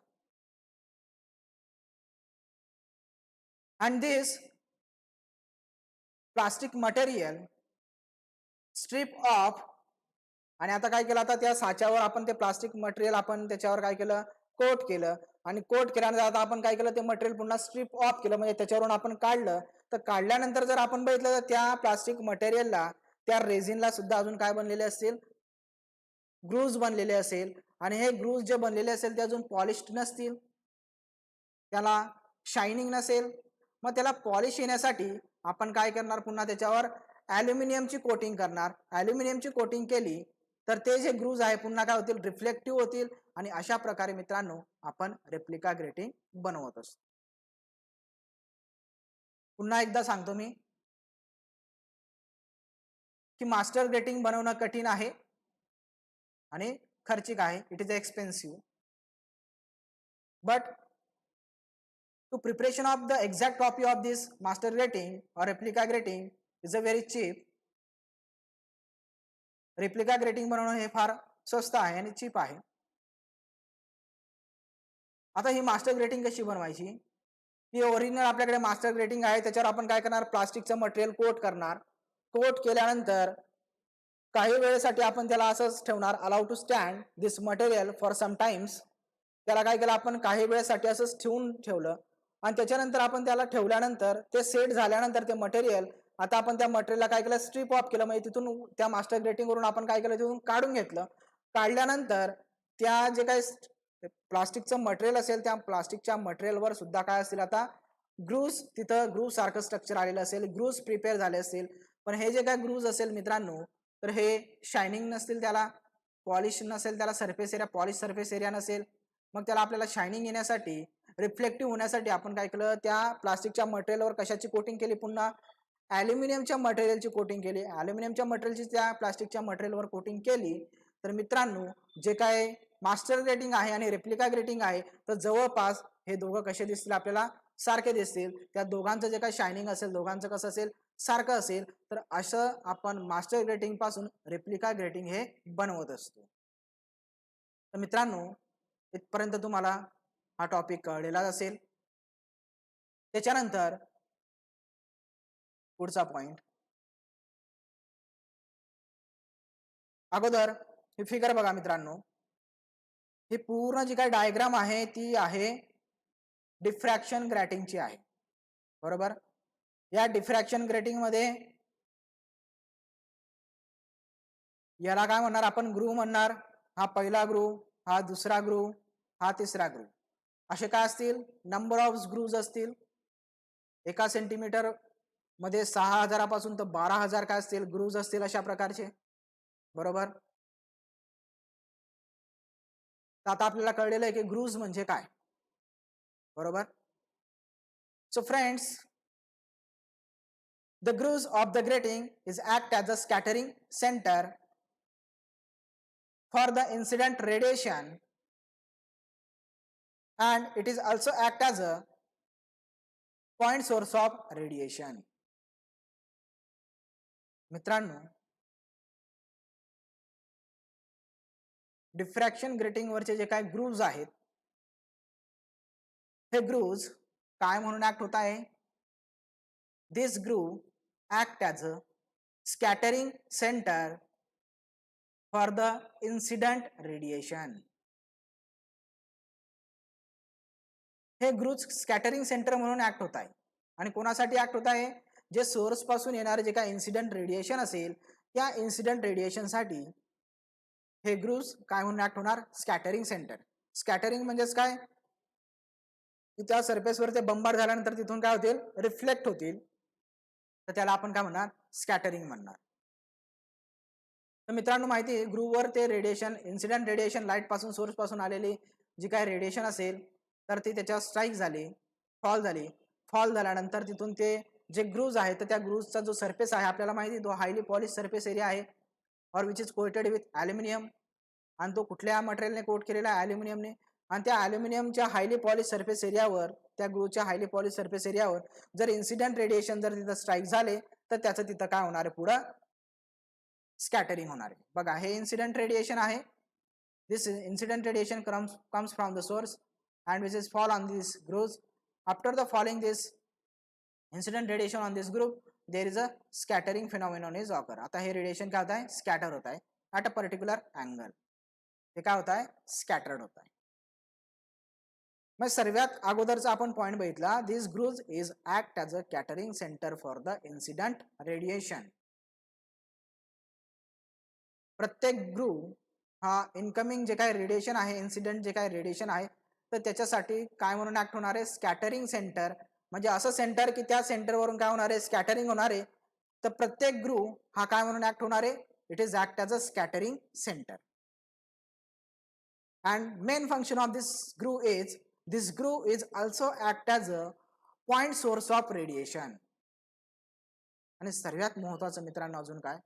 and this plastic material strip off. आणि आता काय केलं? आता त्या साच्यावर आपण ते प्लास्टिक मटेरियल आपण त्याच्यावर काय केलं? कोट केलं आणि कोट केल्यानंतर आता आपण काय केलं? ते मटेरियल पुन्हा स्ट्रिप ऑफ केलं म्हणजे त्याच्यावरून आपण काढलं. तर काढल्यानंतर जर आपण बघितलं तर त्या प्लास्टिक मटेरियलला त्या रेझिनला सुद्धा अजून काय बनलेले असतील? ग्रूज बनलेले असेल आणि हे ग्रूज जे बनलेले असेल ते अजून पॉलिश्ड नसतील, त्याला शायनिंग नसेल. मग त्याला पॉलिश येण्यासाठी आपण काय करणार? पुन्हा त्याच्यावर ॲल्युमिनियमची कोटिंग करणार. ॲल्युमिनियमची कोटिंग केली तर ते जे ग्रूज आहे पुन्हा काय होतील? रिफ्लेक्टिव्ह होतील आणि अशा प्रकारे मित्रांनो आपण रेप्लिका ग्रेटिंग बनवत असतो. पुन्हा एकदा सांगतो मी की मास्टर ग्रेटिंग बनवणं कठीण आहे आणि खर्चिक आहे. It is expensive. But to preparation of the exact copy of this master grating or replica grating is a very cheap. replica grating बनवणं हे फार स्वस्त आहे आणि चीप आहे. आता ही मास्टर ग्रेटिंग कशी बनवायची? ही ओरिजिनल आपल्याकडे मास्टर ग्रेटिंग आहे त्याच्यावर आपण काय करणार? प्लास्टिकचं मटेरियल कोट करणार. कोट केल्यानंतर काही वेळेसाठी आपण त्याला असंच ठेवणार. Allow to stand this material for some times. त्याला काय केलं आपण? काही वेळेसाठी असंच ठेवलं आणि त्याच्यानंतर आपण त्याला ठेवल्यानंतर ते सेट झाल्यानंतर ते मटेरियल आता आपण त्या मटेरियलला काय केलं? स्ट्रिप ऑफ केलं म्हणजे तिथून त्या मास्टर ग्रेटिंग वरून आपण काय केलं? तिथून काढून घेतलं. काढल्यानंतर त्या जे काही प्लास्टिकचं मटेरियल असेल त्या प्लास्टिकच्या मटेरियलवर सुद्धा काय असेल? आता ग्रूज, तिथं ग्रूज सारखं स्ट्रक्चर आलेलं असेल, ग्रूज प्रिपेअर झाले असेल. पण हे जे काय ग्रूज असेल मित्रांनो तर हे शायनिंग नसतील, त्याला पॉलिश नसेल, त्याला surface area polish surface area नसेल. मग त्याला आपल्याला शायनिंग येण्यासाठी, रिफ्लेक्टिव्ह होण्यासाठी आपण काय केलं? त्या प्लास्टिकच्या मटेरियलवर कशाची कोटिंग केली? पुन्हा ॲल्युमिनियमच्या मटेरियलची कोटिंग केली. ॲल्युमिनियमच्या मटेरियलची त्या प्लास्टिकच्या मटेरियलवर कोटिंग केली तर मित्रांनो जे काय मास्टर ग्रेटिंग आहे आणि रेप्लिका ग्रेटिंग आहे तर जवळपास हे दोघं कसे दिसतील आपल्याला? सारखे दिसतील. त्या दोघांचं जे काही शायनिंग असेल, दोघांचं कसं असेल? सारखं असेल. तर असं आपण मास्टर ग्रेटिंग पासून रेप्लिका ग्रेटिंग हे बनवत असतो. तर मित्रांनो इथपर्यंत तुम्हाला हा टॉपिक कळलेला असेल. त्याच्यानंतर पुढचा पॉइंट, अगोदर ही फिगर बघा मित्रांनो. ही पूर्ण जी काही डायग्राम आहे ती आहे डिफ्रॅक्शन ग्रॅटिंगची आहे, बरोबर. या डिफ्रॅक्शन ग्रॅटिंग मध्ये याला काय म्हणणार आपण, ग्रूव्ह म्हणणार. हा पहिला ग्रूव्ह, हा दुसरा ग्रूव्ह, हा तिसरा ग्रूव्ह. असे काय असतील, नंबर ऑफ ग्रूव्ज असतील. एका सेंटीमीटर मध्ये 6000 पासून तर 12000 काय असतील ग्रूव्ज असतील अशा प्रकारचे, बरोबर. तर आता आपल्याला कळलेलं आहे की ग्रूव्ज म्हणजे काय, बरोबर. So friends, the grooves of the grating is act as a scattering center for the incident radiation, and it is also act as a point source of radiation. मित्रांनो, डिफ्रॅक्शन ग्रेटिंग वरचे जे काही ग्रूव्ज आहेत, हे ग्रूव्ज काय म्हणून ऍक्ट होत आहे, this groove act as a scattering center for the incident radiation. हे ग्रूव्ज स्कॅटरिंग सेंटर म्हणून ऍक्ट होत आहे. आणि कोणासाठी ऍक्ट होत आहे, जे सोर्स पासून येणारे जे काही इन्सिडेंट रेडिएशन असेल त्या इन्सिडेंट रेडिएशनसाठी हे ग्रूव्ज काय म्हणून ऍक्ट होणार, स्कॅटरिंग सेंटर. स्कॅटरिंग म्हणजेच काय, की त्या सरफेसवर ते बंबार झाल्यानंतर तिथून काय होतील, रिफ्लेक्ट होतील, तर त्याला आपण काय म्हणणार, स्कॅटरिंग म्हणणार. तर मित्रांनो माहिती आहे, ग्रूव्हवर ते रेडिएशन, इन्सिडेंट रेडिएशन, लाईट पासून सोर्स पासून आलेली जी काही रेडिएशन असेल तर ती त्याच्यावर स्ट्राईक झाली, फॉल झाली. फॉल झाल्यानंतर तिथून ते जे ग्रूव्ज आहेत तर त्या ग्रूव्जचा जो सरफेस आहे आपल्याला माहिती आहे, तो हायली पॉलिश सरफेस एरिया आहे, और which is coated with aluminium. आणि तो कुठल्या मटेरियलने कोट केलेला आहे, ॲल्युमिनियमने. आणि त्या ॲल्युमिनियमच्या हायली पॉलिश सरफेस एरियावर, त्या ग्रूव्हच्या हायली पॉलिश सरफेस एरियावर जर इन्सिडेंट रेडिएशन जर तिथं स्ट्राईक झाले तर त्याचं तिथं काय होणार आहे, पुढं स्कॅटरिंग होणार आहे. बघा, हे इन्सिडेंट रेडिएशन आहे. This incident radiation comes from the source and which is fall on these grooves. After the falling this incident radiation on this group, there is a scattering phenomenon is occur. आता हे radiation काय होत आहे, scatter होत आहे at a particular angle. हे काय होत आहे, स्कॅटर्ड होत आहे. मग सर्वात अगोदरचा आपण पॉइंट बघितला, this grooves is act as a scattering center for the incident radiation. प्रत्येक ग्रूव्ह हा इनकमिंग जे काही रेडिएशन आहे, इन्सिडेंट जे काही रेडिएशन आहे, तर त्याच्यासाठी काय म्हणून ऍक्ट होणार आहे, स्कॅटरिंग सेंटर. म्हणजे असं सेंटर की त्या सेंटरवरून काय होणार आहे, स्कॅटरिंग होणार आहे. तर प्रत्येक ग्रूव्ह हा काय म्हणून ऍक्ट होणार आहे, it is act as a scattering centre. And main function of this groove is, this groove is also act as a point source of radiation. आणि सर्वात महत्वाचं मित्रांनो अजून काय,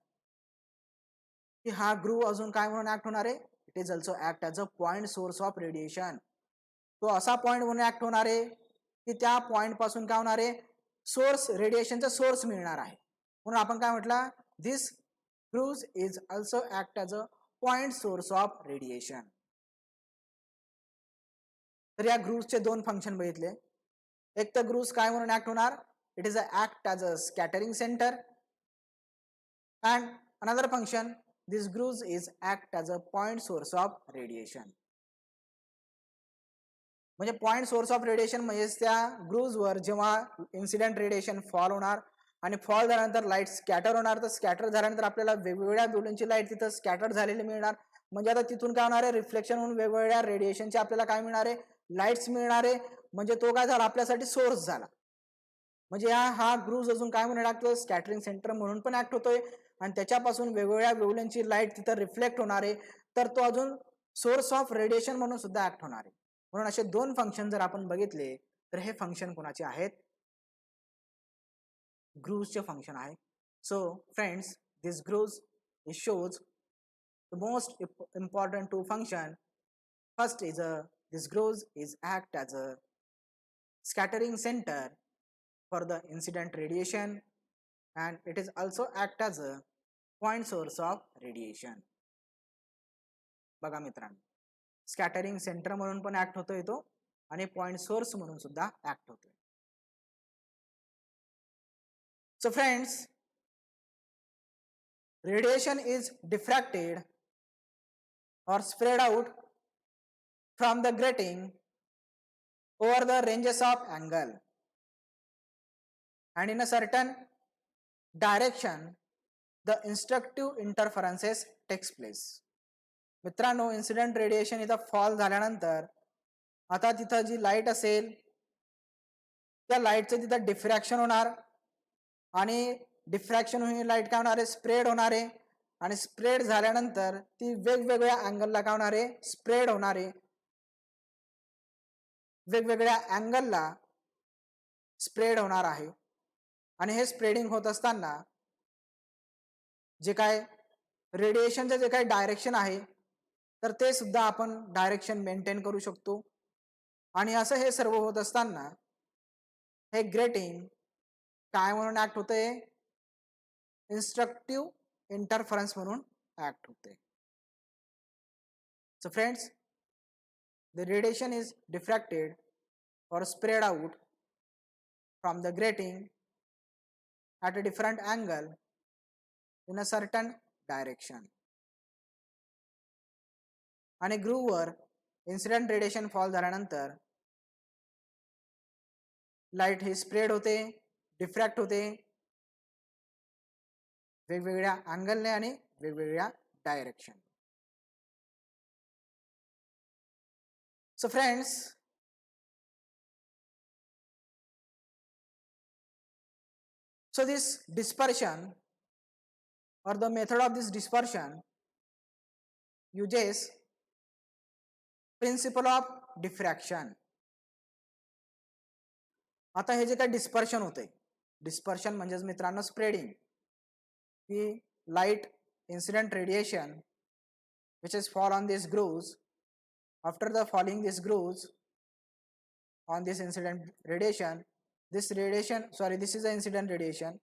की हा ग्रूव्ह अजून काय म्हणून ऍक्ट होणार आहे, it is also act as a point source of radiation. तो असा पॉइंट म्हणून ऍक्ट होणार आहे की त्या पॉइंट पासून काय होणार आहे, सोर्स, रेडिएशनचा सोर्स मिळणार आहे. म्हणून आपण काय म्हटलं, this groove is also act as a point source of radiation. तर या ग्रूव्हचे दोन फंक्शन बघितले. एक तर ग्रूव्ह काय म्हणून ऍक्ट होणार, it is act as a scattering centre. And another function, this grooves is act as a point source of radiation. म्हणजे पॉइंट सोर्स ऑफ रेडिएशन म्हणजे त्या ग्रूव्ज वर जेव्हा इन्सिडेंट रेडिएशन फॉल होणार आणि फॉल झाल्यानंतर लाईट स्कॅटर होणार, तर स्कॅटर झाल्यानंतर आपल्याला वेगवेगळ्या वेव्हलेंथची लाईट तिथं स्कॅटर झालेली मिळणार. म्हणजे आता तिथून काय होणार आहे, रिफ्लेक्शन होऊन वेगवेगळ्या रेडिएशनचे आपल्याला काय मिळणार आहे, लाईट्स मिळणार आहे. म्हणजे तो काय झाला, आपल्यासाठी सोर्स झाला. म्हणजे हा ग्रूव्ज अजून काय म्हणून ऍक्ट होतोय, स्कॅटरिंग सेंटर म्हणून पण ऍक्ट होतोय. आणि त्याच्यापासून वेगवेगळ्या वेव्हलेंथची लाईट तिथं रिफ्लेक्ट होणार आहे, तर तो अजून सोर्स ऑफ रेडिएशन म्हणून सुद्धा ऍक्ट होणार आहे. म्हणून असे दोन फंक्शन जर आपण बघितले तर हे फंक्शन कोणाचे आहेत, ग्रूव्हचे फंक्शन आहे. So friends, this grooves it shows the most important two function. First is this grooves is act as a scattering center for the incident radiation, and it is also act as a point source of radiation. बघा मित्रांनो, scattering center म्हणून पण act होतोय तो आणि point source म्हणून सुद्धा act होतोय. So friends, radiation is diffracted or spread out from the grating over the ranges of angle and in a certain direction the instructive interferences takes place. मित्रांनो, incident radiation इथं fall झाल्यानंतर आता तिथं जी light असेल त्या लाईटचं तिथं डिफ्रॅक्शन होणार आणि डिफ्रॅक्शन होऊन लाईट काय होणार आहे, स्प्रेड होणार आहे आणि स्प्रेड झाल्यानंतर ती वेगवेगळ्या अँगलला काय होणार आहे, स्प्रेड होणार आहे. वेगवेगळ्या अँगलला स्प्रेड होणार आहे आणि हे स्प्रेडिंग होत असताना जे काय रेडिएशनचं जे काही डायरेक्शन आहे तर ते सुद्धा आपण डायरेक्शन मेंटेन करू शकतो. आणि असं हे सर्व होत असताना हे ग्रेटिंग काय म्हणून ऍक्ट होते, इन्स्ट्रक्टिव्ह इंटरफरन्स म्हणून ऍक्ट होते. So friends, the radiation is diffracted or spread out from the grating at a different angle in a certain direction. आणि ग्रूव्हवर इन्सिडेंट रेडिएशन फॉल झाल्यानंतर लाईट ही स्प्रेड होते, डिफ्रॅक्ट होते वेगवेगळ्या अँगलने आणि वेगवेगळ्या direction. So friends, so this dispersion or the method of this dispersion uses principle of diffraction. आता हे जे काही डिस्पर्शन होते, डिस्पर्शन म्हणजेच मित्रांनो स्प्रेडिंग, की light incident radiation which is fall on these grooves. After the falling these grooves on this incident radiation, this is the incident radiation,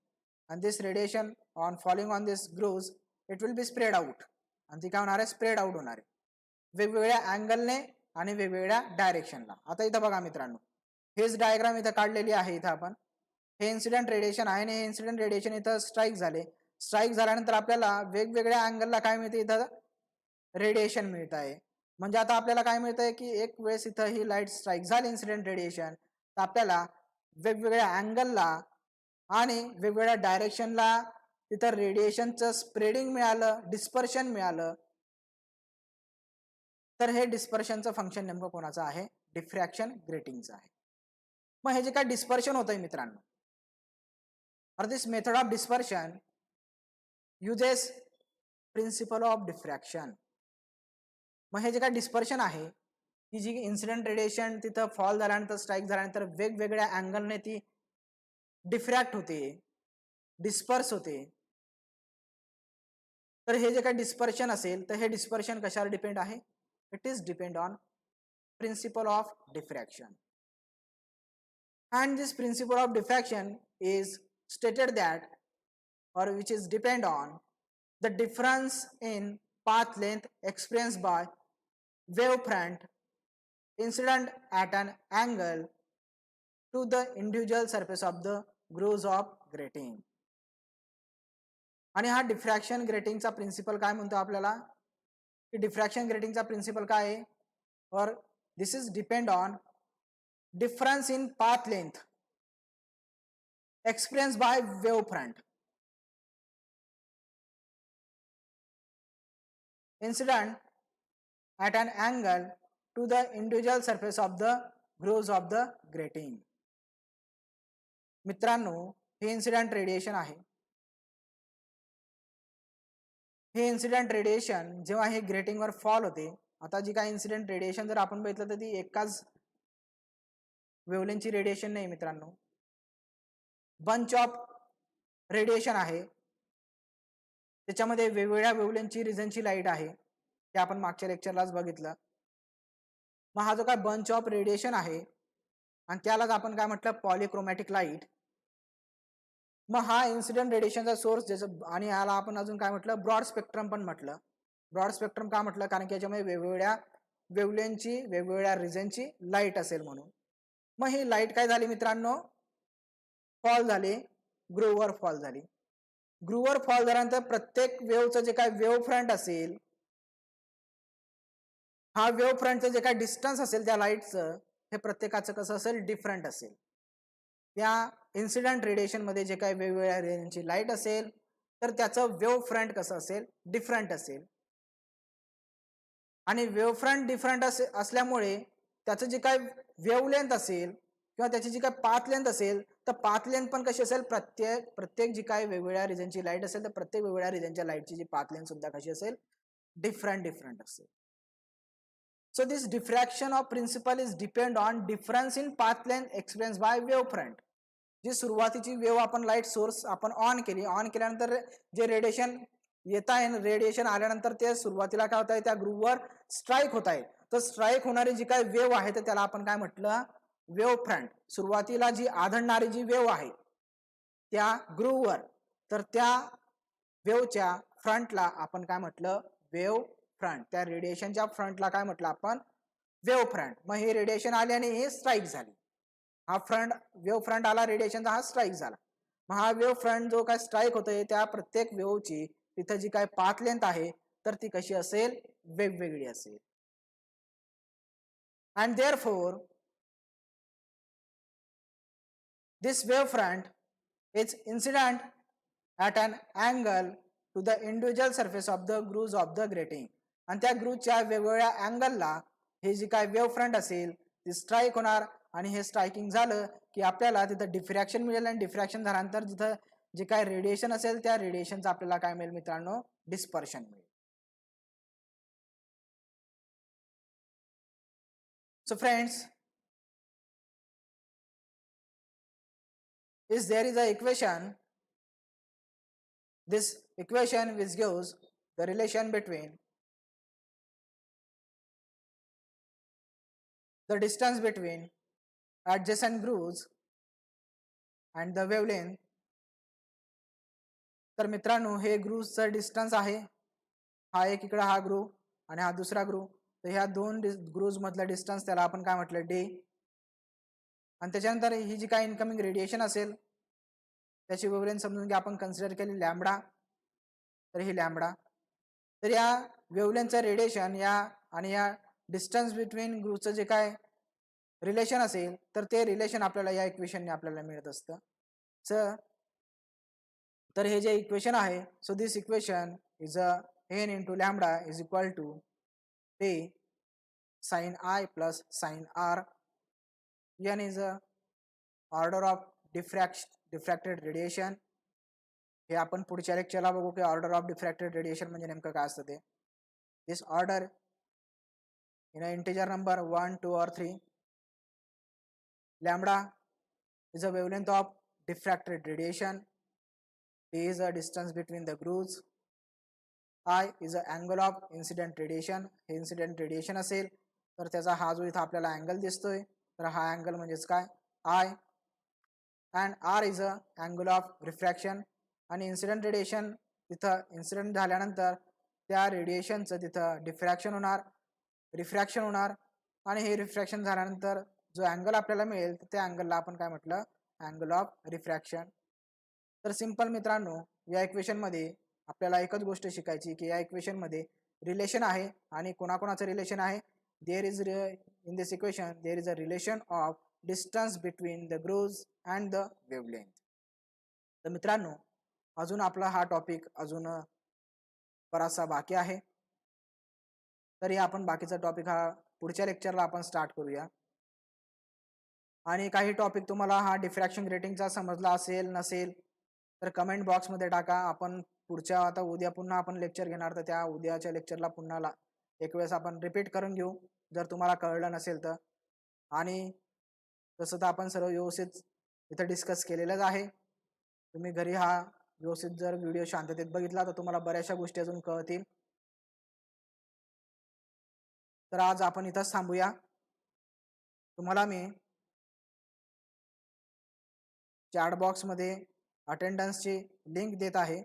and this radiation on falling on these grooves it will be spread out आणि ती काय होणार आहे, spread out होणार आहे वेगवेगळ्या अँगलने आणि वेगवेगळ्या डायरेक्शनला. आता इथं बघा मित्रांनो, हेच डायग्राम इथं काढलेली आहे. इथं आपण हे इन्सिडेंट रेडिएशन आहे आणि हे इन्सिडेंट रेडिएशन इथं स्ट्राईक झाले. स्ट्राईक झाल्यानंतर आपल्याला वेगवेगळ्या अँगलला काय मिळते, इथं रेडिएशन मिळत आहे. म्हणजे आता आपल्याला काय मिळतंय की एक वेळेस इथं ही लाईट स्ट्राईक झाली इन्सिडेंट रेडिएशन, तर आपल्याला वेगवेगळ्या अँगलला आणि वेगवेगळ्या डायरेक्शनला तिथं रेडिएशनचं स्प्रेडिंग मिळालं, डिस्पर्शन मिळालं. तर हे डिस्पर्शनचं फंक्शन नेमकं कोणाचं आहे, डिफ्रॅक्शन ग्रेटिंगचं आहे. मग हे जे काय डिस्पर्शन होतंय मित्रांनो, और this method of dispersion uses principle of diffraction. मग हे जे काय डिस्पर्शन आहे, ती जी इन्सिडेंट रेडिएशन तिथं फॉल झाल्यानंतर स्ट्राईक झाल्यानंतर वेगवेगळ्या अँगलने ती डिफ्रॅक्ट होते, डिस्पर्स होते. तर हे जे काय डिस्पर्शन असेल तर हे डिस्पर्शन कशावर डिपेंड आहे, it is depend on principle of diffraction. and this principle of diffraction is stated that, or which is depend on the difference in path length experienced by wavefront incident at an angle to the individual surface of the grooves of grating. आणि हा diffraction ग्रेटिंगचा principal काय म्हणतो आपल्याला, की diffraction ग्रेटिंगचा principal काय आहे, और this is depend on difference in path length experienced by wavefront incident at an angle to the individual surface of the grooves of the grating. मित्रांनो, हे इन्सिडेंट रेडिएशन आहे. हे इन्सिडेंट रेडिएशन जेव्हा हे ग्रेटिंगवर fall होते, आता जी काही इन्सिडेंट रेडिएशन जर आपण बघितलं तर ती एकाच वेवलेंथची रेडिएशन नाही मित्रांनो, बंच ऑफ रेडिएशन आहे. त्याच्यामध्ये वेगवेगळ्या वेवलेंथची रिजनची लाईट आहे, ते आपण मागच्या लेक्चरलाच बघितलं. मग हा जो काय बंच ऑफ रेडिएशन आहे आणि त्यालाच आपण काय म्हटलं, पॉलिक्रोमॅटिक लाईट. मग हा इन्सिडेंट रेडिएशनचा सोर्स ज्याचं, आणि याला आपण अजून काय म्हटलं, ब्रॉड स्पेक्ट्रम पण म्हटलं. ब्रॉड स्पेक्ट्रम का म्हटलं, कारण की याच्यामध्ये वेगवेगळ्या वेवलेंथची वेगवेगळ्या रिजनची लाईट असेल म्हणून. मग ही लाईट काय झाली मित्रांनो, फॉल झाली, ग्रूव्हवर फॉल झाली. ग्रूव्हवर फॉल झाल्यानंतर प्रत्येक वेवचं जे काय वेव फ्रंट असेल हा वेव्ह फ्रंटचं जे काही डिस्टन्स असेल त्या लाईटचं हे प्रत्येकाचं कसं असेल डिफरंट असेल. त्या इन्सिडेंट रेडिएशनमध्ये जे काही वेगवेगळ्या रेंजची लाईट असेल तर त्याचं वेव्ह फ्रंट कसं असेल डिफरंट असेल. आणि वेव्ह फ्रंट डिफरंट असल्यामुळे त्याचं जे काय वेव्हलेंथ असेल किंवा त्याची जी काय पाथ लेंथ असेल तर पाथ लेंथ पण कशी असेल प्रत्येक प्रत्येक जी काय वेगवेगळ्या रिजनची लाईट असेल तर प्रत्येक वेगवेगळ्या रिजनच्या लाईटची जी पाथ लेंथ सुद्धा कशी असेल डिफरंट असेल. So this diffraction of principle is depend on difference in path length experienced by wave front. जी सुरुवातीची वेव आपण लाईट सोर्स आपण ऑन केल्यानंतर जे रेडिएशन येत आहे रेडिएशन आल्यानंतर ते सुरुवातीला काय होत आहे त्या ग्रुपवर स्ट्राईक होत आहे. तर स्ट्राईक होणारी जी काय वेव आहे तर त्याला आपण काय म्हटलं वेव फ्रंट. सुरुवातीला जी आढळणारी जी वेव आहे त्या ग्रुपवर तर त्या वेवच्या फ्रंटला आपण काय म्हटलं वेव फ्रंट. त्या रेडिएशनच्या फ्रंटला काय म्हटलं आपण वेव फ्रंट. मग हे रेडिएशन आल्याने हे स्ट्राईक झाली. हा फ्रंट वेव फ्रंट आला रेडिएशनचा हा स्ट्राईक झाला. मग हा वेव फ्रंट जो काय स्ट्राईक होतोय त्या प्रत्येक वेवची तिथं जी काय पाथ लेंथ आहे तर ती कशी असेल वेगवेगळी असेल. and therefore this wave front is incident at an angle to the individual surface of the grooves of the grating. आणि त्या ग्रूवच्या वेगवेगळ्या अँगलला हे जी काय वेव्ह फ्रंट असेल ती स्ट्राईक होणार आणि हे स्ट्रायकिंग झालं की आपल्याला तिथं डिफ्रॅक्शन मिळेल आणि डिफ्रॅक्शन झाल्यानंतर जिथं जे काय रेडिएशन असेल त्या रेडिएशनचं आपल्याला काय मिळेल मित्रांनो डिस्पर्शन मिळेल. So friends, there is a equation, this equation which gives the relation between the distance between adjacent grooves and the wavelength. तर मित्रांनो हे ग्रूव्हचं डिस्टन्स आहे. हा एक इकडे हा ग्रूव आणि हा दुसरा ग्रूव. तर ह्या दोन ग्रूव्ज मधला डिस्टन्स त्याला आपण काय म्हटलं डी. आणि त्याच्यानंतर ही जी काय इनकमिंग रेडिएशन असेल त्याची वेवलेंथ समजून घ्या आपण कन्सिडर केली लॅम्बडा. तर ही लॅम्बडा. तर या वेवलेंथचं रेडिएशन या आणि या डिस्टन्स बिटवीन ग्रूव्हचं जे काय रिलेशन असेल तर ते रिलेशन आपल्याला या इक्वेशनने आपल्याला मिळत असतं. तर हे जे इक्वेशन आहे so this equation is a n into lambda is equal to a sin I plus sin r. n is a order of diffracted radiation. हे आपण पुढच्या लेक्चरला बघू की ऑर्डर ऑफ डिफ्रॅक्टेड रेडिएशन म्हणजे नेमकं काय असतं ते. दिस order in a integer number 1 2 or 3. Lambda is a wavelength of diffracted radiation. D is a distance between the grooves. I is a angle of incident radiation. हे incident radiation असेल तर त्याचा हा जो इथं आपल्याला अँगल दिसतोय तर हा अँगल म्हणजेच काय I. and R is a angle of refraction. आणि इन्सिडेंट रेडिएशन तिथं इन्सिडेंट झाल्यानंतर त्या रेडिएशनचं तिथं डिफ्रॅक्शन होणार रिफ्रॅक्शन होणार आणि हे रिफ्रॅक्शन झाल्यानंतर जो अँगल आपल्याला मिळेल त्या अँगलला आपण काय म्हटलं अँगल ऑफ रिफ्रॅक्शन. तर सिंपल मित्रांनो या इक्वेशनमध्ये आपल्याला एकच गोष्ट शिकायची की या इक्वेशनमध्ये रिलेशन आहे आणि कोणाकोणाचं रिलेशन आहे there is in this equation there is a relation of distance between the grooves and the wavelength. तर मित्रांनो अजून आपला हा टॉपिक अजून बराचसा बाकी आहे. तरी आपण बाकीचा टॉपिक हा पुढच्या लेक्चरला आपण स्टार्ट करूया. आणि काही टॉपिक तुम्हाला हा डिफ्रॅक्शन रेटिंगचा समजला असेल नसेल तर कमेंट बॉक्समध्ये टाका. आपण पुढच्या आता उद्या पुन्हा आपण लेक्चर घेणार तर त्या उद्याच्या लेक्चरला पुन्हा एक वेळेस आपण रिपीट करून घेऊ जर तुम्हाला कळलं नसेल तर. आणि तसं तर आपण सर्व व्यवस्थित इथं डिस्कस केलेलंच आहे. तुम्ही घरी हा व्यवस्थित जर व्हिडिओ शांततेत बघितला तर तुम्हाला बऱ्याचशा गोष्टी अजून कळतील. तर आज आपण इथंच थांबूया. तुम्हाला मी चॅट बॉक्समध्ये अटेंडन्सची लिंक देत आहे.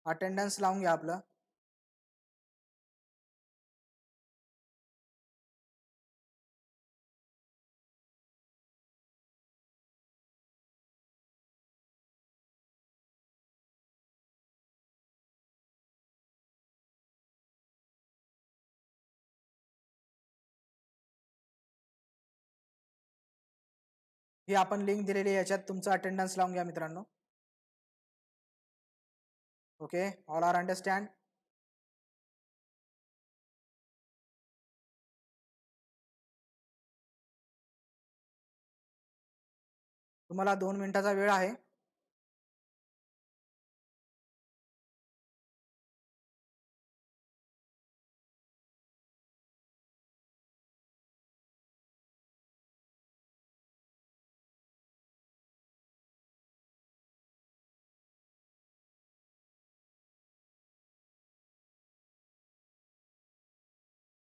अटेंडन्स लावून घ्या आपलं. ही आपण लिंक दिलेली आहे, याच्यात तुमचं अटेंडन्स लावून घ्या मित्रांनो. Okay, all are understand. तुम्हाला 2 मिनिटाचा वेळ आहे.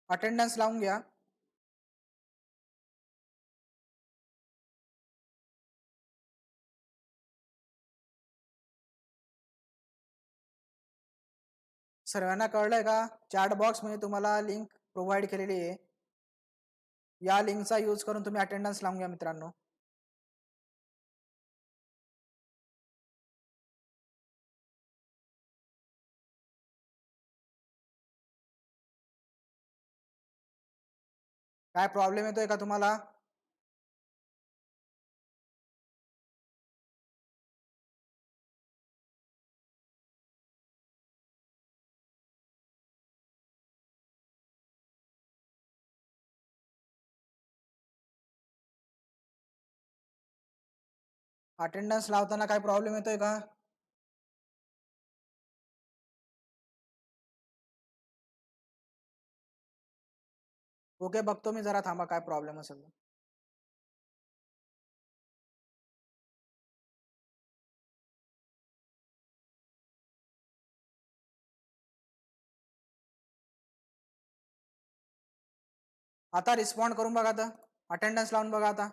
अटेंडन्स लावून घ्या. सर्वांना कळलंय का? चॅट बॉक्समध्ये तुम्हाला लिंक प्रोव्हाइड केलेली आहे. या लिंकचा यूज करून तुम्ही अटेंडन्स लावून घ्या मित्रांनो. काय प्रॉब्लेम येतोय का तुम्हाला? अटेंडन्स लावताना काय प्रॉब्लेम येतोय का? ओके, बघतो मी, जरा थांबा काय प्रॉब्लेम असेल. आता रिस्पॉन्ड करून बघा, आता अटेंडन्स लावून बघा. आता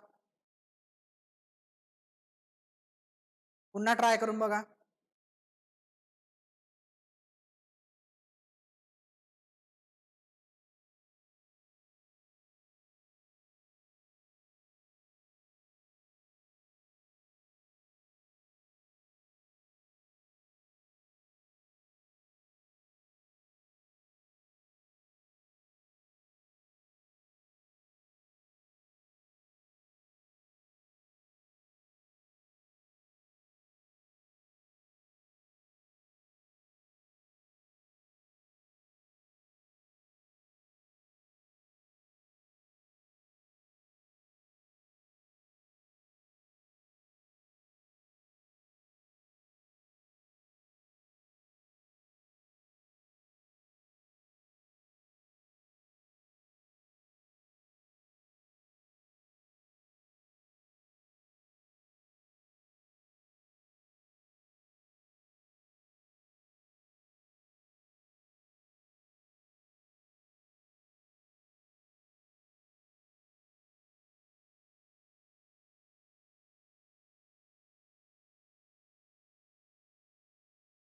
पुन्हा ट्राय करून बघा.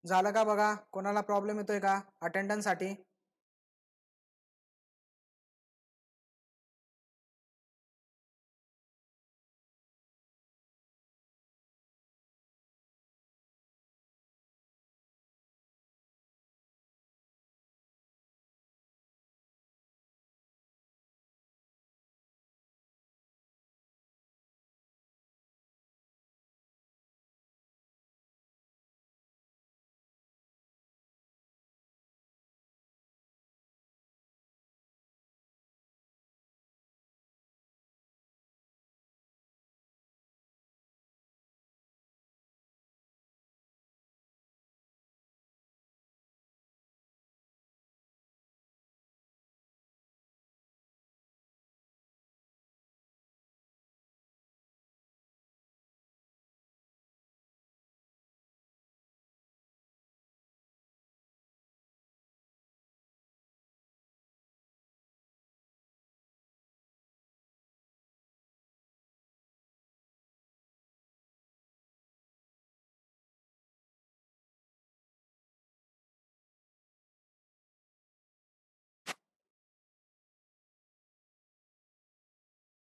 झालं का बघा? कोणाला प्रॉब्लेम येतोय का अटेंडन्स साठी?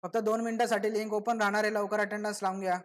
फक्त 2 मिनिटासाठी लिंक ओपन राहणार आहे, लवकर अटेंडन्स लावून घ्या.